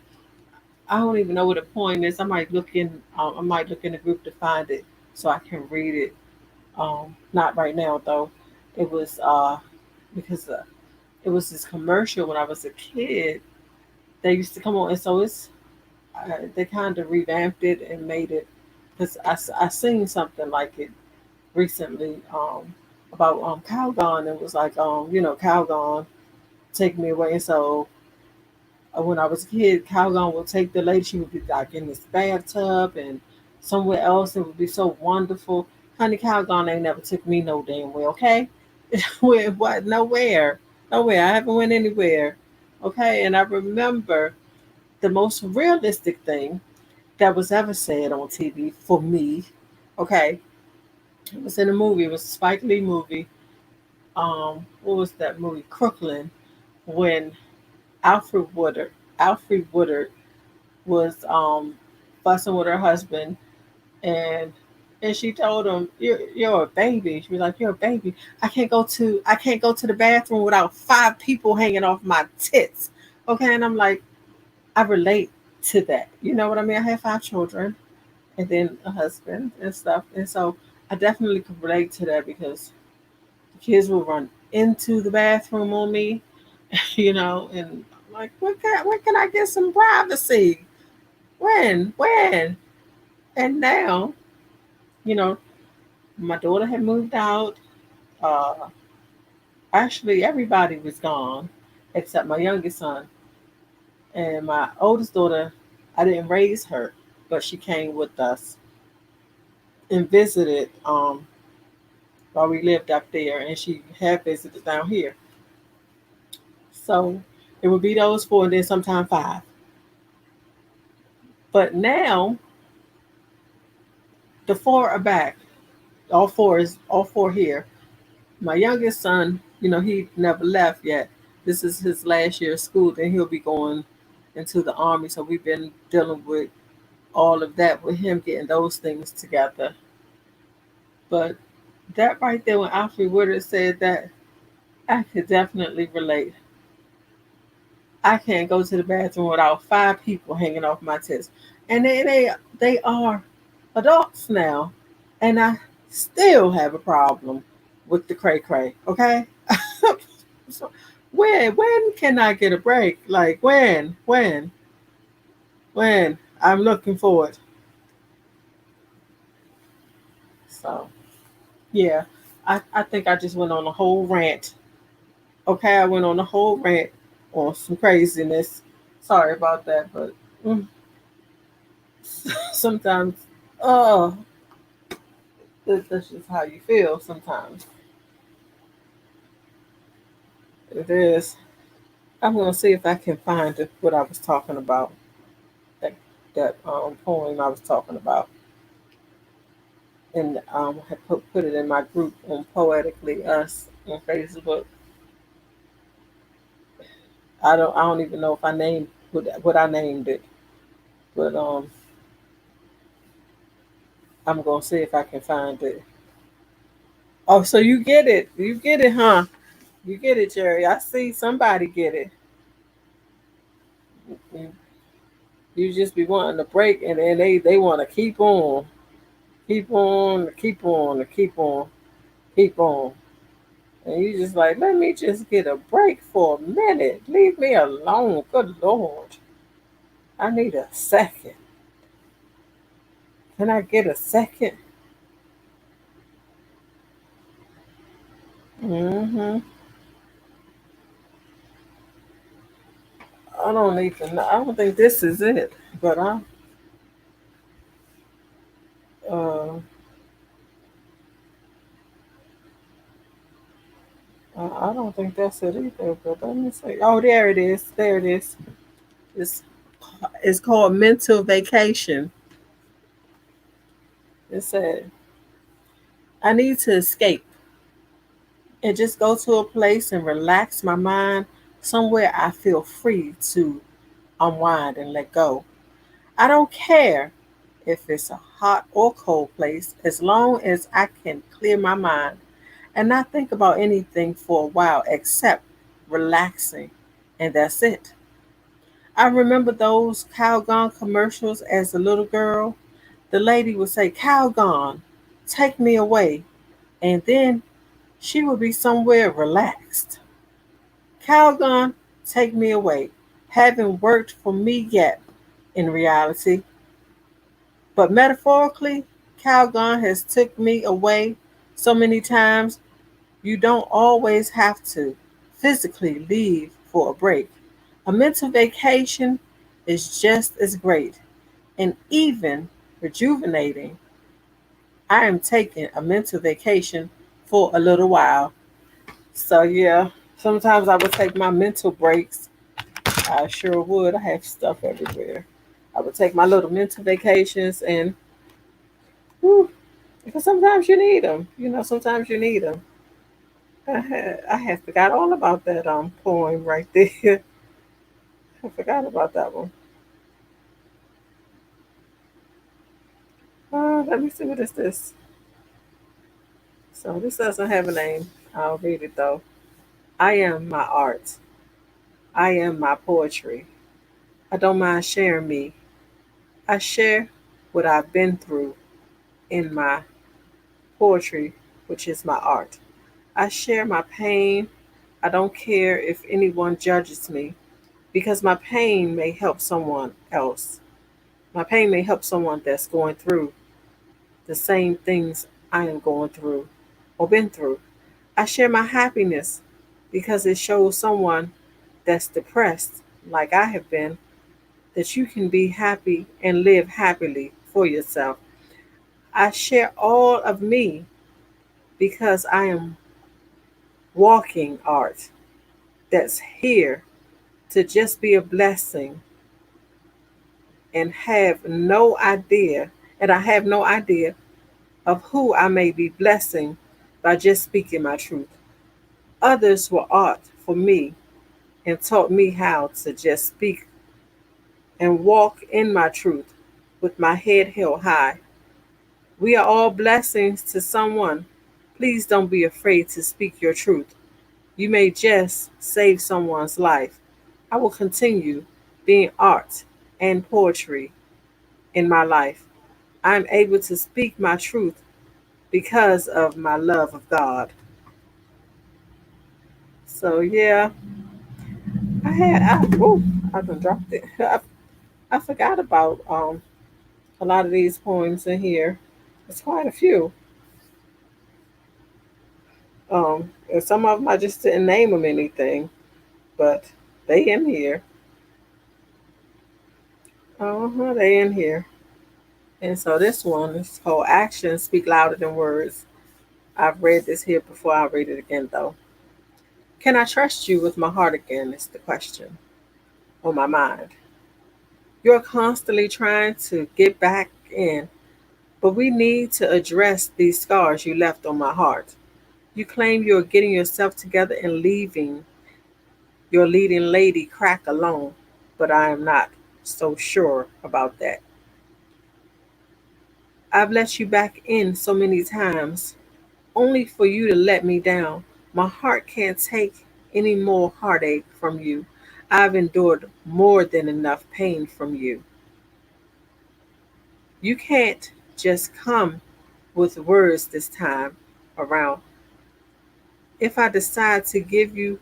I don't even know what the point is. I might look in the group to find it so I can read it. Not right now though. It was because it was this commercial when I was a kid. They used to come on, and so they kind of revamped it and made it because I seen something like it recently about Calgon. It was like Calgon take me away, and so when I was a kid, Calgon would take the lady. She would be like in this bathtub and somewhere else. It would be so wonderful. Honey, Calgon ain't never took me no damn way. Okay, where what? Nowhere, nowhere. I haven't went anywhere. Okay, and I remember the most realistic thing that was ever said on TV for me. Okay, it was in a movie. It was a Spike Lee movie. What was that movie? Crooklyn. When Alfred Woodard, Alfred Woodard was fussing with her husband, and she told him, "You're a baby." She was like, "You're a baby. I can't go to the bathroom without five people hanging off my tits." Okay, and I'm like, I relate to that. You know what I mean? I have five children and then a husband and stuff, and so I definitely could relate to that because the kids will run into the bathroom on me, and like, when can I get some privacy? When? And now, you know, my daughter had moved out. Uh, Actually, everybody was gone except my youngest son and my oldest daughter. I didn't raise her, but she came with us and visited while we lived up there, and she had visited down here. So it would be those four, and then sometime five. But now the four are back. All four here. My youngest son, he never left yet. This is his last year of school. Then he'll be going into the army. So we've been dealing with all of that with him getting those things together. But that right there, when Alfred Woodard said that, I could definitely relate. I can't go to the bathroom without five people hanging off my tits. and they are adults now, and I still have a problem with the cray cray. Okay, so when can I get a break? Like when I'm looking forward. So yeah, I think I just went on a whole rant. Okay, I went on a whole rant on some craziness. Sorry about that, but mm, sometimes, oh, that's just how you feel sometimes. It is. I'm gonna see if I can find what I was talking about. That that poem I was talking about, and had put it in my group on Poetically Us on Facebook. I don't even know if I named what I named it, but I'm gonna see if I can find it. Oh, so you get it? You get it, huh? You get it, Jerry. I see somebody get it. You, you just be wanting to break, and then they want to keep on, keep on, keep on, keep on, keep on. And you just like, let me just get a break for a minute. Leave me alone. Good Lord. I need a second. Can I get a second? Mm-hmm. I don't even know. I don't think this is it. But uh, I don't think that's it either. But let me see. Oh, there it is. There it is. It's, it's called Mental Vacation. It said, I need to escape and just go to a place and relax my mind somewhere I feel free to unwind and let go. I don't care if it's a hot or cold place as long as I can clear my mind and not think about anything for a while except relaxing. And that's it. I remember those Calgon commercials as a little girl. The lady would say, Calgon, take me away. And then she would be somewhere relaxed. Calgon, take me away. Haven't worked for me yet in reality, but metaphorically, Calgon has took me away so many times. You don't always have to physically leave for a break. A mental vacation is just as great and even rejuvenating. I am taking a mental vacation for a little while. So, yeah, sometimes I would take my mental breaks. I sure would. I have stuff everywhere. I would take my little mental vacations and, whew, because sometimes you need them. Sometimes you need them. I had forgot all about that poem right there. I forgot about that one. Let me see, what is this? So this doesn't have a name. I'll read it though. I am my art. I am my poetry. I don't mind sharing me. I share what I've been through in my poetry, which is my art. I share my pain. I don't care if anyone judges me because my pain may help someone else. My pain may help someone that's going through the same things I am going through or been through. I share my happiness because it shows someone that's depressed, like I have been, that you can be happy and live happily for yourself. I share all of me because I am walking art that's here to just be a blessing and have no idea, and I have no idea of who I may be blessing by just speaking my truth. Others were art for me and taught me how to just speak and walk in my truth with my head held high. We are all blessings to someone. Please don't be afraid to speak your truth. You may just save someone's life. I will continue being art and poetry in my life. I am able to speak my truth because of my love of God. So yeah, I done dropped it. I forgot about a lot of these poems in here. It's quite a few. And some of them I just didn't name them anything, but they in here. They in here. And so this one is called Actions Speak Louder Than Words. I've read this here before. I'll read it again though. Can I trust you with my heart again? Is the question on my mind. You're constantly trying to get back in, but we need to address these scars you left on my heart. You claim you're getting yourself together and leaving your leading lady crack alone, but I am not so sure about that. I've let you back in so many times, only for you to let me down. My heart can't take any more heartache from you. I've endured more than enough pain from you. You can't just come with words this time around. If I decide to give you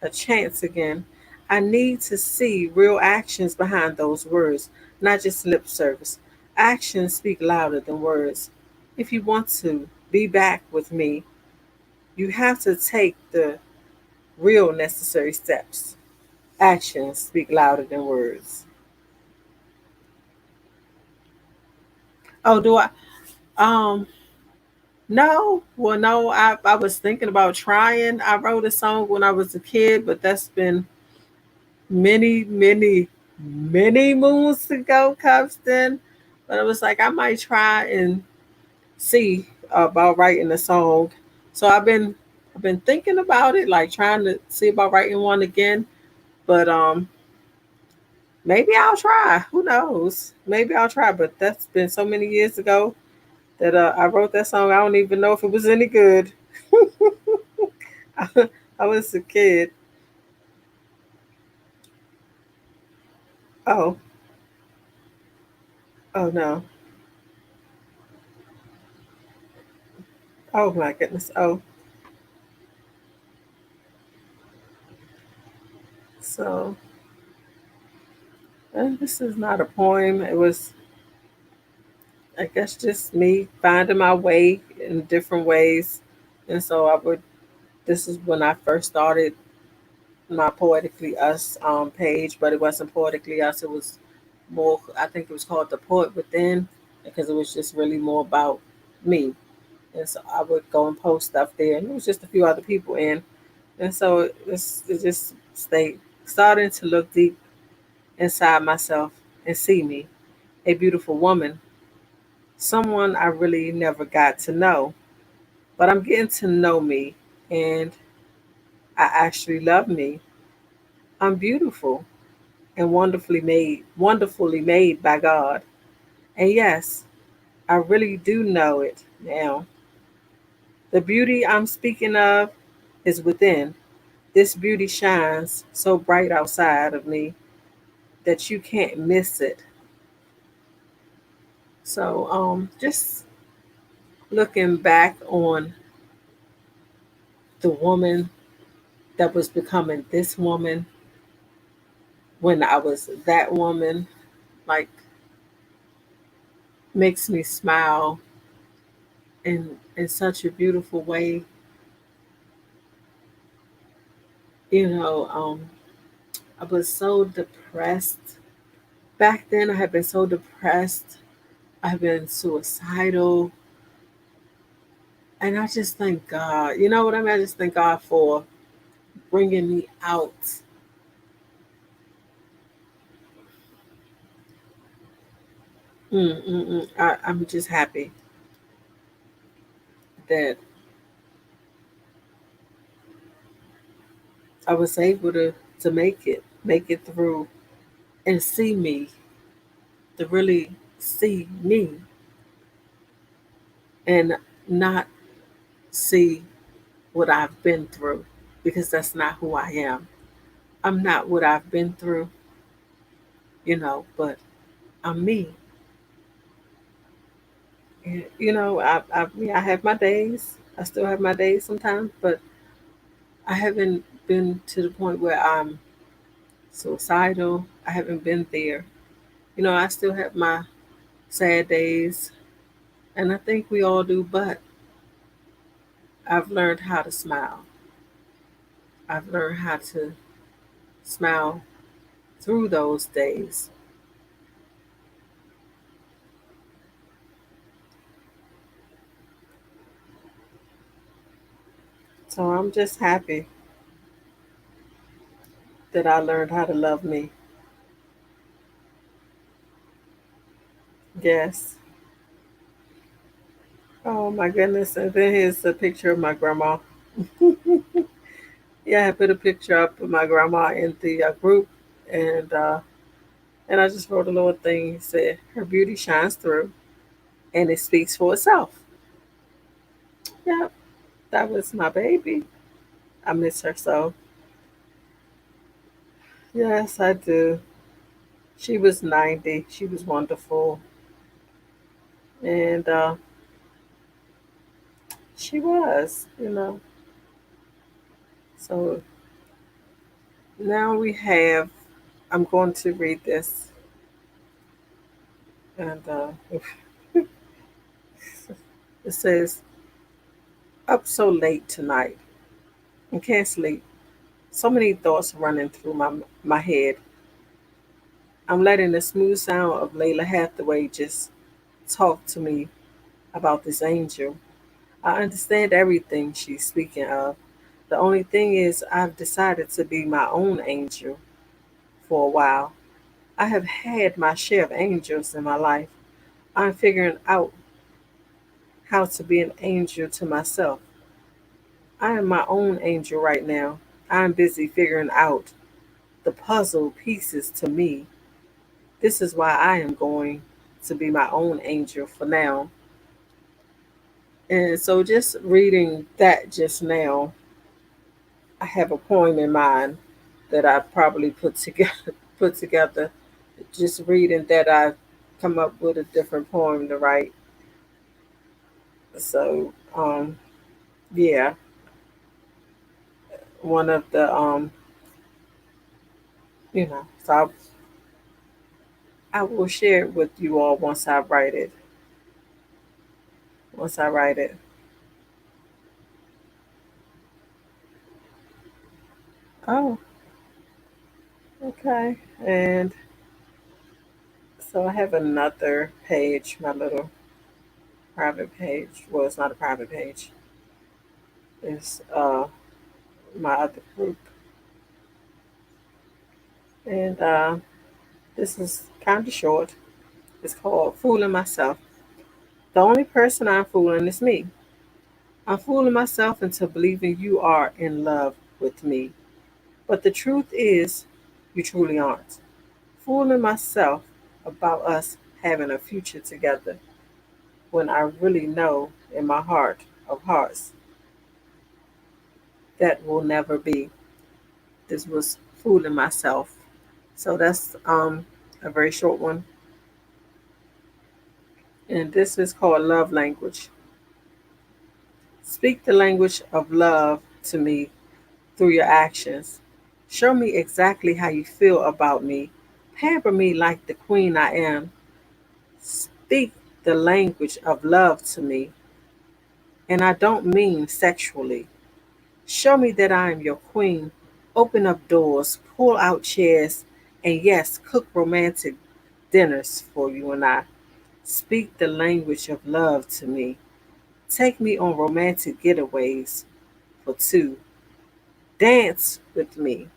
a chance again, I need to see real actions behind those words, not just lip service. Actions speak louder than words. If you want to be back with me, you have to take the real necessary steps. Actions speak louder than words. Oh, do I? Um, no. Well, no. I was thinking about trying. I wrote a song when I was a kid, but that's been many, many, many moons ago, Cubston. But I was like, I might try and see about writing a song. So I've been thinking about it, like trying to see about writing one again. But maybe I'll try. Who knows? Maybe I'll try. But that's been so many years ago that I wrote that song. I don't even know if it was any good. I was a kid. Oh, oh no. Oh my goodness. Oh, so this is not a poem. It was, I guess, just me finding my way in different ways. And so I would. This is when I first started my Poetically Us page, but it wasn't Poetically Us. It was more. I think it was called The Poet Within, because it was just really more about me. And so I would go and post stuff there, and it was just a few other people in. And so it just stayed starting to look deep inside myself and see me, a beautiful woman, someone I really never got to know, but I'm getting to know me, and I actually love me. I'm beautiful and wonderfully made by God. And yes, I really do know it now. The beauty I'm speaking of is within. This beauty shines so bright outside of me that you can't miss it. So, just looking back on the woman that was becoming this woman when I was that woman, like, makes me smile in such a beautiful way. You know, I was so depressed. Back then, I had been so depressed. I've been suicidal. And I just thank God. You know what I mean? I just thank God for bringing me out. I'm just happy that I was able to make it through and see me, to really see me and not see what I've been through, because that's not who I am. I'm not what I've been through, but I'm me. I have my days. I still have my days sometimes, but I haven't been to the point where I'm suicidal. I haven't been there. I still have my sad days, and I think we all do, but I've learned how to smile. I've learned how to smile through those days. So I'm just happy that I learned how to love me. Yes. Oh my goodness. And then here's a picture of my grandma. Yeah, I put a picture up of my grandma in the group, and and I just wrote a little thing. It said, "Her beauty shines through, and it speaks for itself." Yeah, that was my baby. I miss her so. Yes, I do. She was 90. She was wonderful, and she was. So now we have. I'm going to read this, and it says, "Up so late tonight and can't sleep. So many thoughts running through my head. I'm letting the smooth sound of Layla Hathaway just talk to me about this angel. I understand everything she's speaking of. The only thing is, I've decided to be my own angel for a while. I have had my share of angels in my life. I'm figuring out how to be an angel to myself. I am my own angel right now. I'm busy figuring out the puzzle pieces to me. This is why I am going to be my own angel for now." And so, just reading that just now, I have a poem in mind that I probably put together. Put together. Just reading that, I come up with a different poem to write. So, yeah, one of the So I will share it with you all once I write it. Once I write it. Oh, okay. And so I have another page, my little private page. Well, it's not a private page. It's my other group, and this is kind of short. It's called "Fooling Myself." The only person I'm fooling is me. I'm fooling myself into believing you are in love with me, but the truth is, you truly aren't. Fooling myself about us having a future together when I really know in my heart of hearts that will never be. This was fooling myself. So that's a very short one. And this is called Love Language. Speak the language of love to me through your actions. Show me exactly how you feel about me. Pamper me like the queen I am. Speak the language of love to me. And I don't mean sexually. Show me that I am your queen. Open up doors, pull out chairs, and yes, cook romantic dinners for you and I. Speak the language of love to me. Take me on romantic getaways for two. Dance with me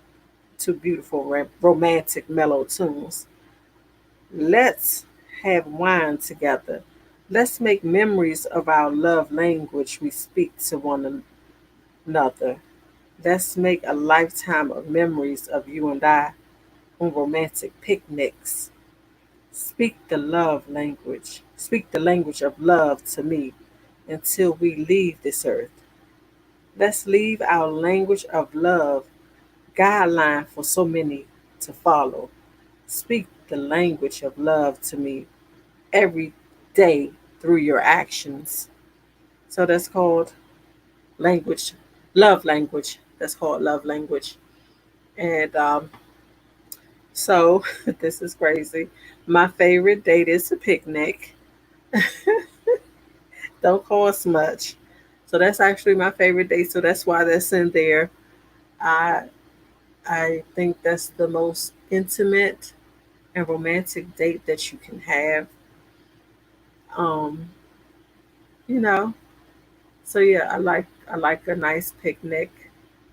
to beautiful romantic mellow tunes. Let's have wine together. Let's make memories of our love language we speak to one another. Let's make a lifetime of memories of you and I on romantic picnics. Speak the love language. Speak the language of love to me until we leave this earth. Let's leave our language of love guideline for so many to follow. Speak the language of love to me every day through your actions. So that's called language, love language. That's called love language. And so this is crazy. My favorite date is a picnic. Don't cost much. So that's actually my favorite date. So that's why that's in there. I I think that's the most intimate and romantic date that you can have. Um, you know. So yeah, I like a nice picnic.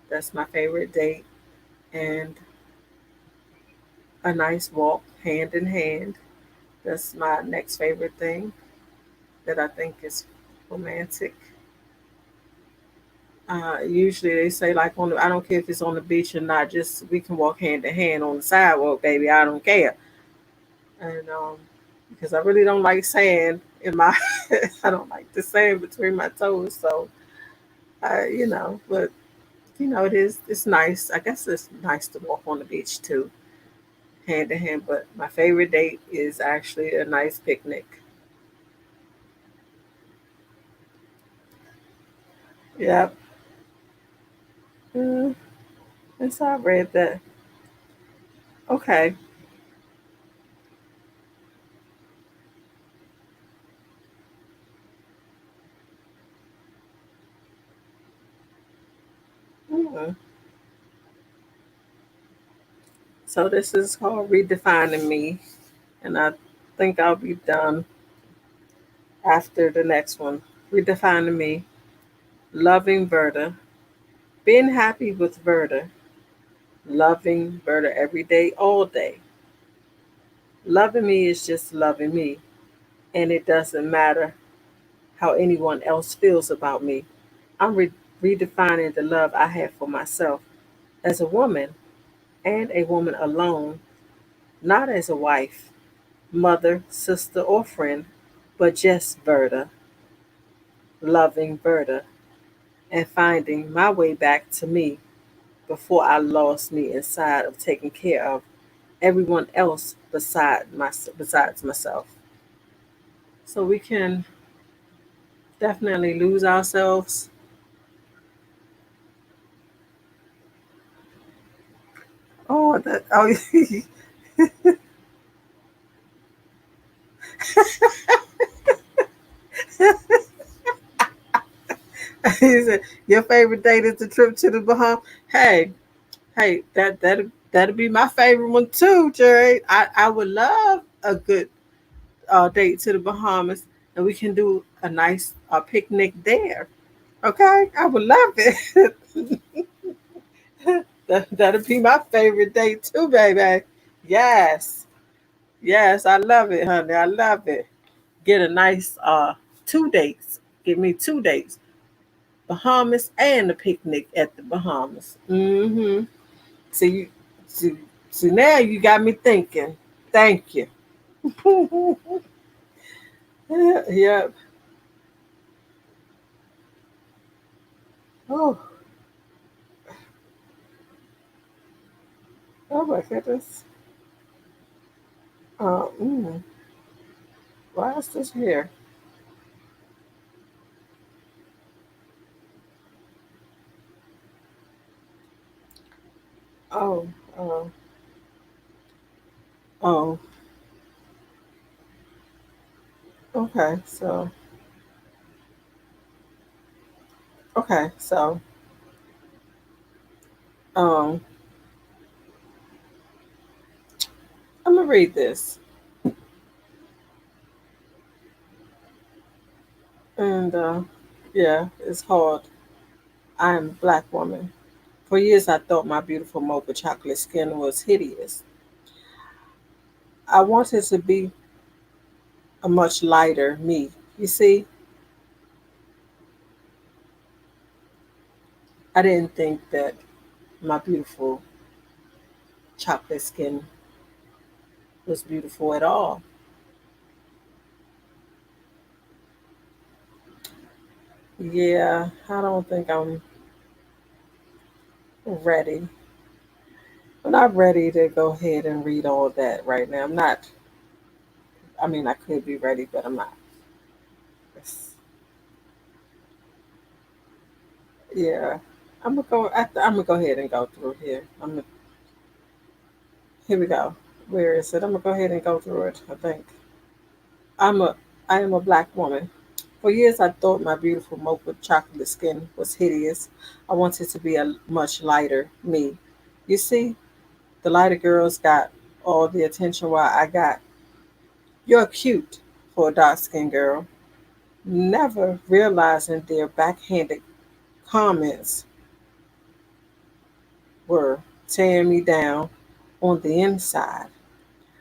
That's my favorite date. And a nice walk hand in hand. That's my next favorite thing that I think is romantic. Usually they say like on the, I don't care if it's on the beach or not, just we can walk hand in hand on the sidewalk, baby. I don't care. And because I really don't like sand in my I don't like the sand between my toes. So but it's nice. I guess it's nice to walk on the beach too, hand in hand. But my favorite date is actually a nice picnic. Yep. Mm, and so I read that. Okay. Mm. So this is called redefining me, and I think I'll be done after the next one. Redefining me, loving Verda, being happy with Verda, loving Verda every day, all day. Loving me is just loving me, and it doesn't matter how anyone else feels about me. I'm redefining the love I have for myself as a woman and a woman alone, not as a wife, mother, sister, or friend, but just Verda, loving Verda, and finding my way back to me before I lost me inside of taking care of everyone else besides myself. So we can definitely lose ourselves. Oh, that oh, he said your favorite date is the trip to the Bahamas. Hey, that'd be my favorite one too, Jerry. I would love a good date to the Bahamas, and we can do a nice picnic there. Okay, I would love it. That'd be my favorite date too, baby. Yes, yes, I love it, honey. I love it. Get a nice 2 dates. Give me 2 dates. Bahamas and a picnic at the Bahamas. Mm-hmm. See you see, see now you got me thinking. Thank you. Yep. Oh, oh my goodness. Mm, why is this here? Oh, oh, oh. Okay, so so um, I'm gonna read this, and yeah, it's called "I Am a Black Woman." For years, I thought my beautiful mocha chocolate skin was hideous. I wanted to be a much lighter me. You see, I didn't think that my beautiful chocolate skin was beautiful at all. Yeah, I don't think I'm ready. I'm not ready to go ahead and read all that right now. I'm not, I mean, I could be ready, but I'm not. Yeah. I'm gonna go ahead and go through here. Here we go. Where is it? I'm gonna go ahead and go through it. I think I'm a I am a black woman. For years, I thought my beautiful mocha chocolate skin was hideous. I wanted to be a much lighter me. You see, the lighter girls got all the attention while I got, "You're cute for a dark skinned girl," never realizing their backhanded comments were tearing me down on the inside.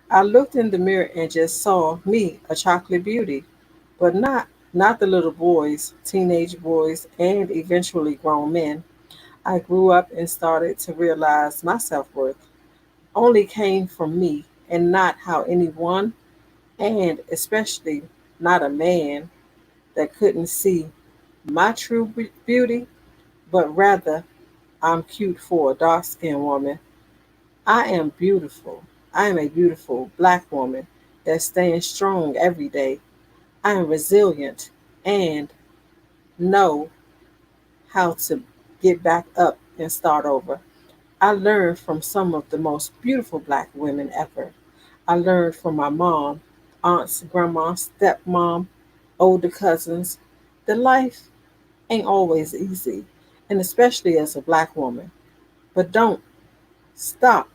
I looked in the mirror and just saw me, a chocolate beauty, but not the little boys, teenage boys, and eventually grown men. I grew up and started to realize my self-worth only came from me and not how anyone, and especially not a man that couldn't see my true beauty, but rather I'm cute for a dark-skinned woman. I am beautiful. I am a beautiful black woman that stands strong every day. I am resilient and know how to get back up and start over. I learned from some of the most beautiful black women ever. I learned from my mom, aunts, grandma, stepmom, older cousins that life ain't always easy, and especially as a black woman. But don't stop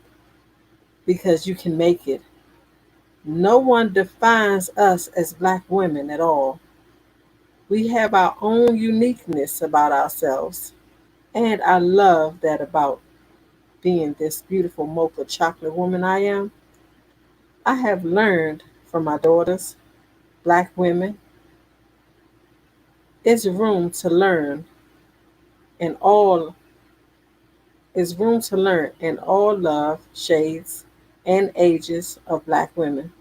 because you can make it. No one defines us as black women at all. We have our own uniqueness about ourselves. And I love that about being this beautiful mocha chocolate woman I am. I have learned from my daughters, black women, is room to learn in all is room to learn in all love, shades, and ages of black women.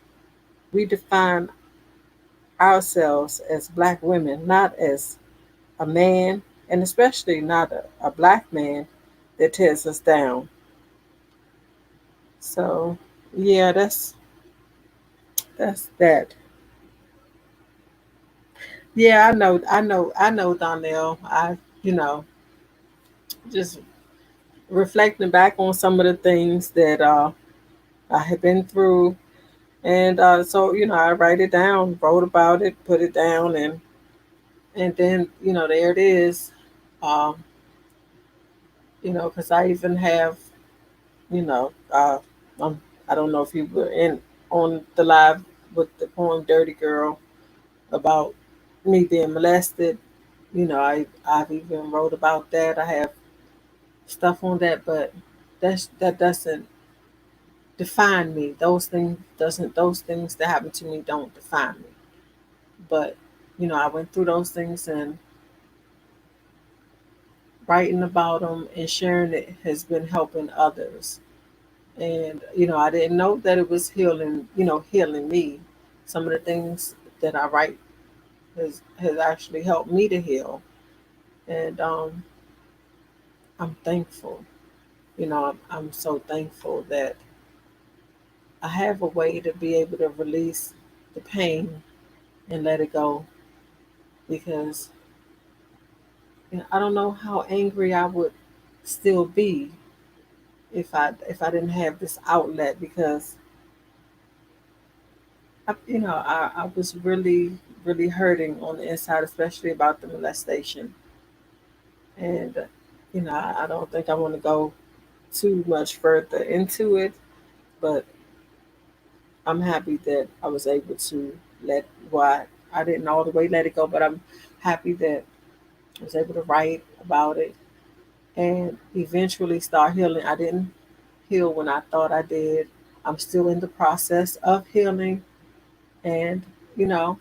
We define ourselves as black women, not as a man, and especially not a black man that tears us down. So yeah, that's that. Yeah, I know, Donnell. You know, just reflecting back on some of the things that I have been through, and so I write it down, wrote about it, put it down, and then there it is. Um, because I even have you know, I don't know if you were in on the live with the poem "Dirty Girl" about me being molested. I've even wrote about that. I have stuff on that, but that doesn't define me. Those things that happen to me don't define me. But I went through those things, and writing about them and sharing it has been helping others. And I didn't know that it was healing me. Some of the things that I write has actually helped me to heal, and I'm thankful. I'm so thankful that I have a way to be able to release the pain and let it go, because I don't know how angry I would still be if I didn't have this outlet, because I was really hurting on the inside, especially about the molestation. And I don't think I want to go too much further into it, but I'm happy that I was able to let why I didn't all the way let it go, but I'm happy that I was able to write about it and eventually start healing. I didn't heal when I thought I did. I'm still in the process of healing, and you know,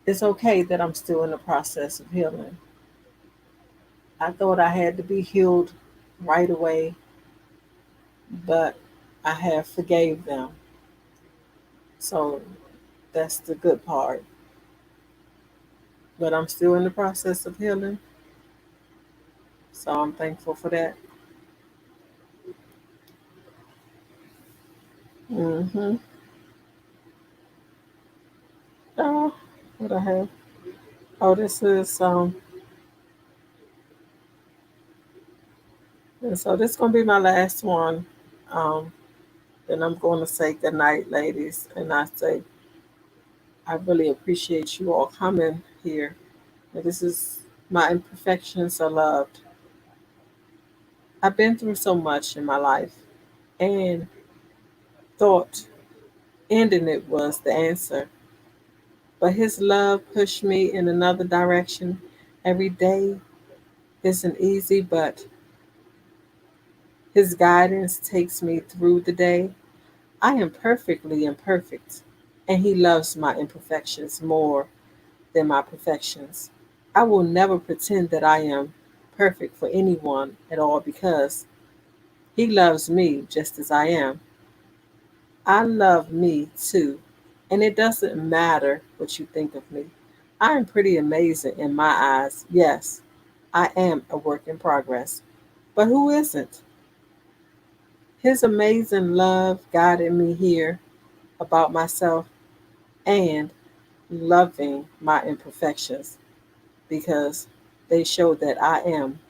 it's okay that I'm still in the process of healing. I thought I had to be healed right away, but I have forgave them. So that's the good part. But I'm still in the process of healing. So I'm thankful for that. Mm-hmm. Oh, what I have. Oh, this is And so this is going to be my last one. Um, then I'm going to say good night, ladies. And I say, I really appreciate you all coming here. And this is my imperfections are loved. I've been through so much in my life and thought ending it was the answer. But his love pushed me in another direction. Every day isn't easy, but his guidance takes me through the day. I am perfectly imperfect, and he loves my imperfections more than my perfections. I will never pretend that I am perfect for anyone at all because he loves me just as I am. I love me too, and it doesn't matter what you think of me. I am pretty amazing in my eyes. Yes, I am a work in progress. But who isn't? His amazing love guided me here about myself and loving my imperfections because they show that I am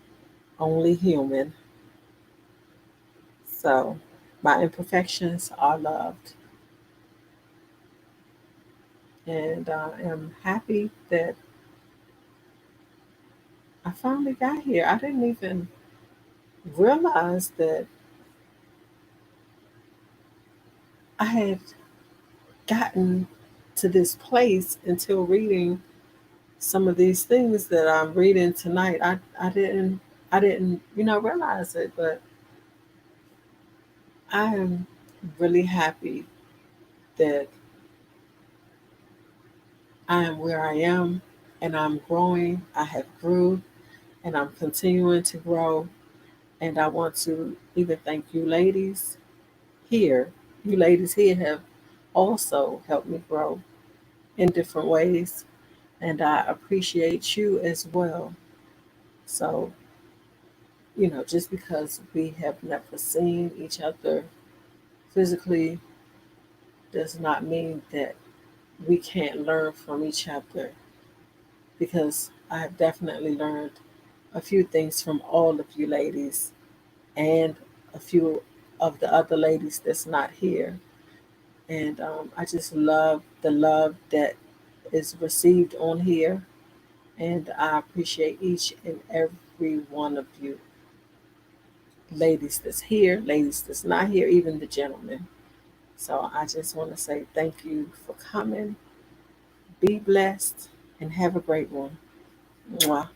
only human. So my imperfections are loved. And I am happy that I finally got here. I didn't even realize that I had gotten to this place until reading some of these things that I'm reading tonight. I didn't realize it, but I am really happy that I am where I am and I'm growing. I have grew and I'm continuing to grow. And I want to even thank you ladies here. You ladies here have also helped me grow in different ways. And I appreciate you as well. So, just because we have never seen each other physically does not mean that we can't learn from each other because I have definitely learned a few things from all of you ladies and a few of the other ladies that's not here. And I just love the love that is received on here. And I appreciate each and every one of you, ladies that's here, ladies that's not here, even the gentlemen. So I just want to say thank you for coming. Be blessed and have a great one. Mwah.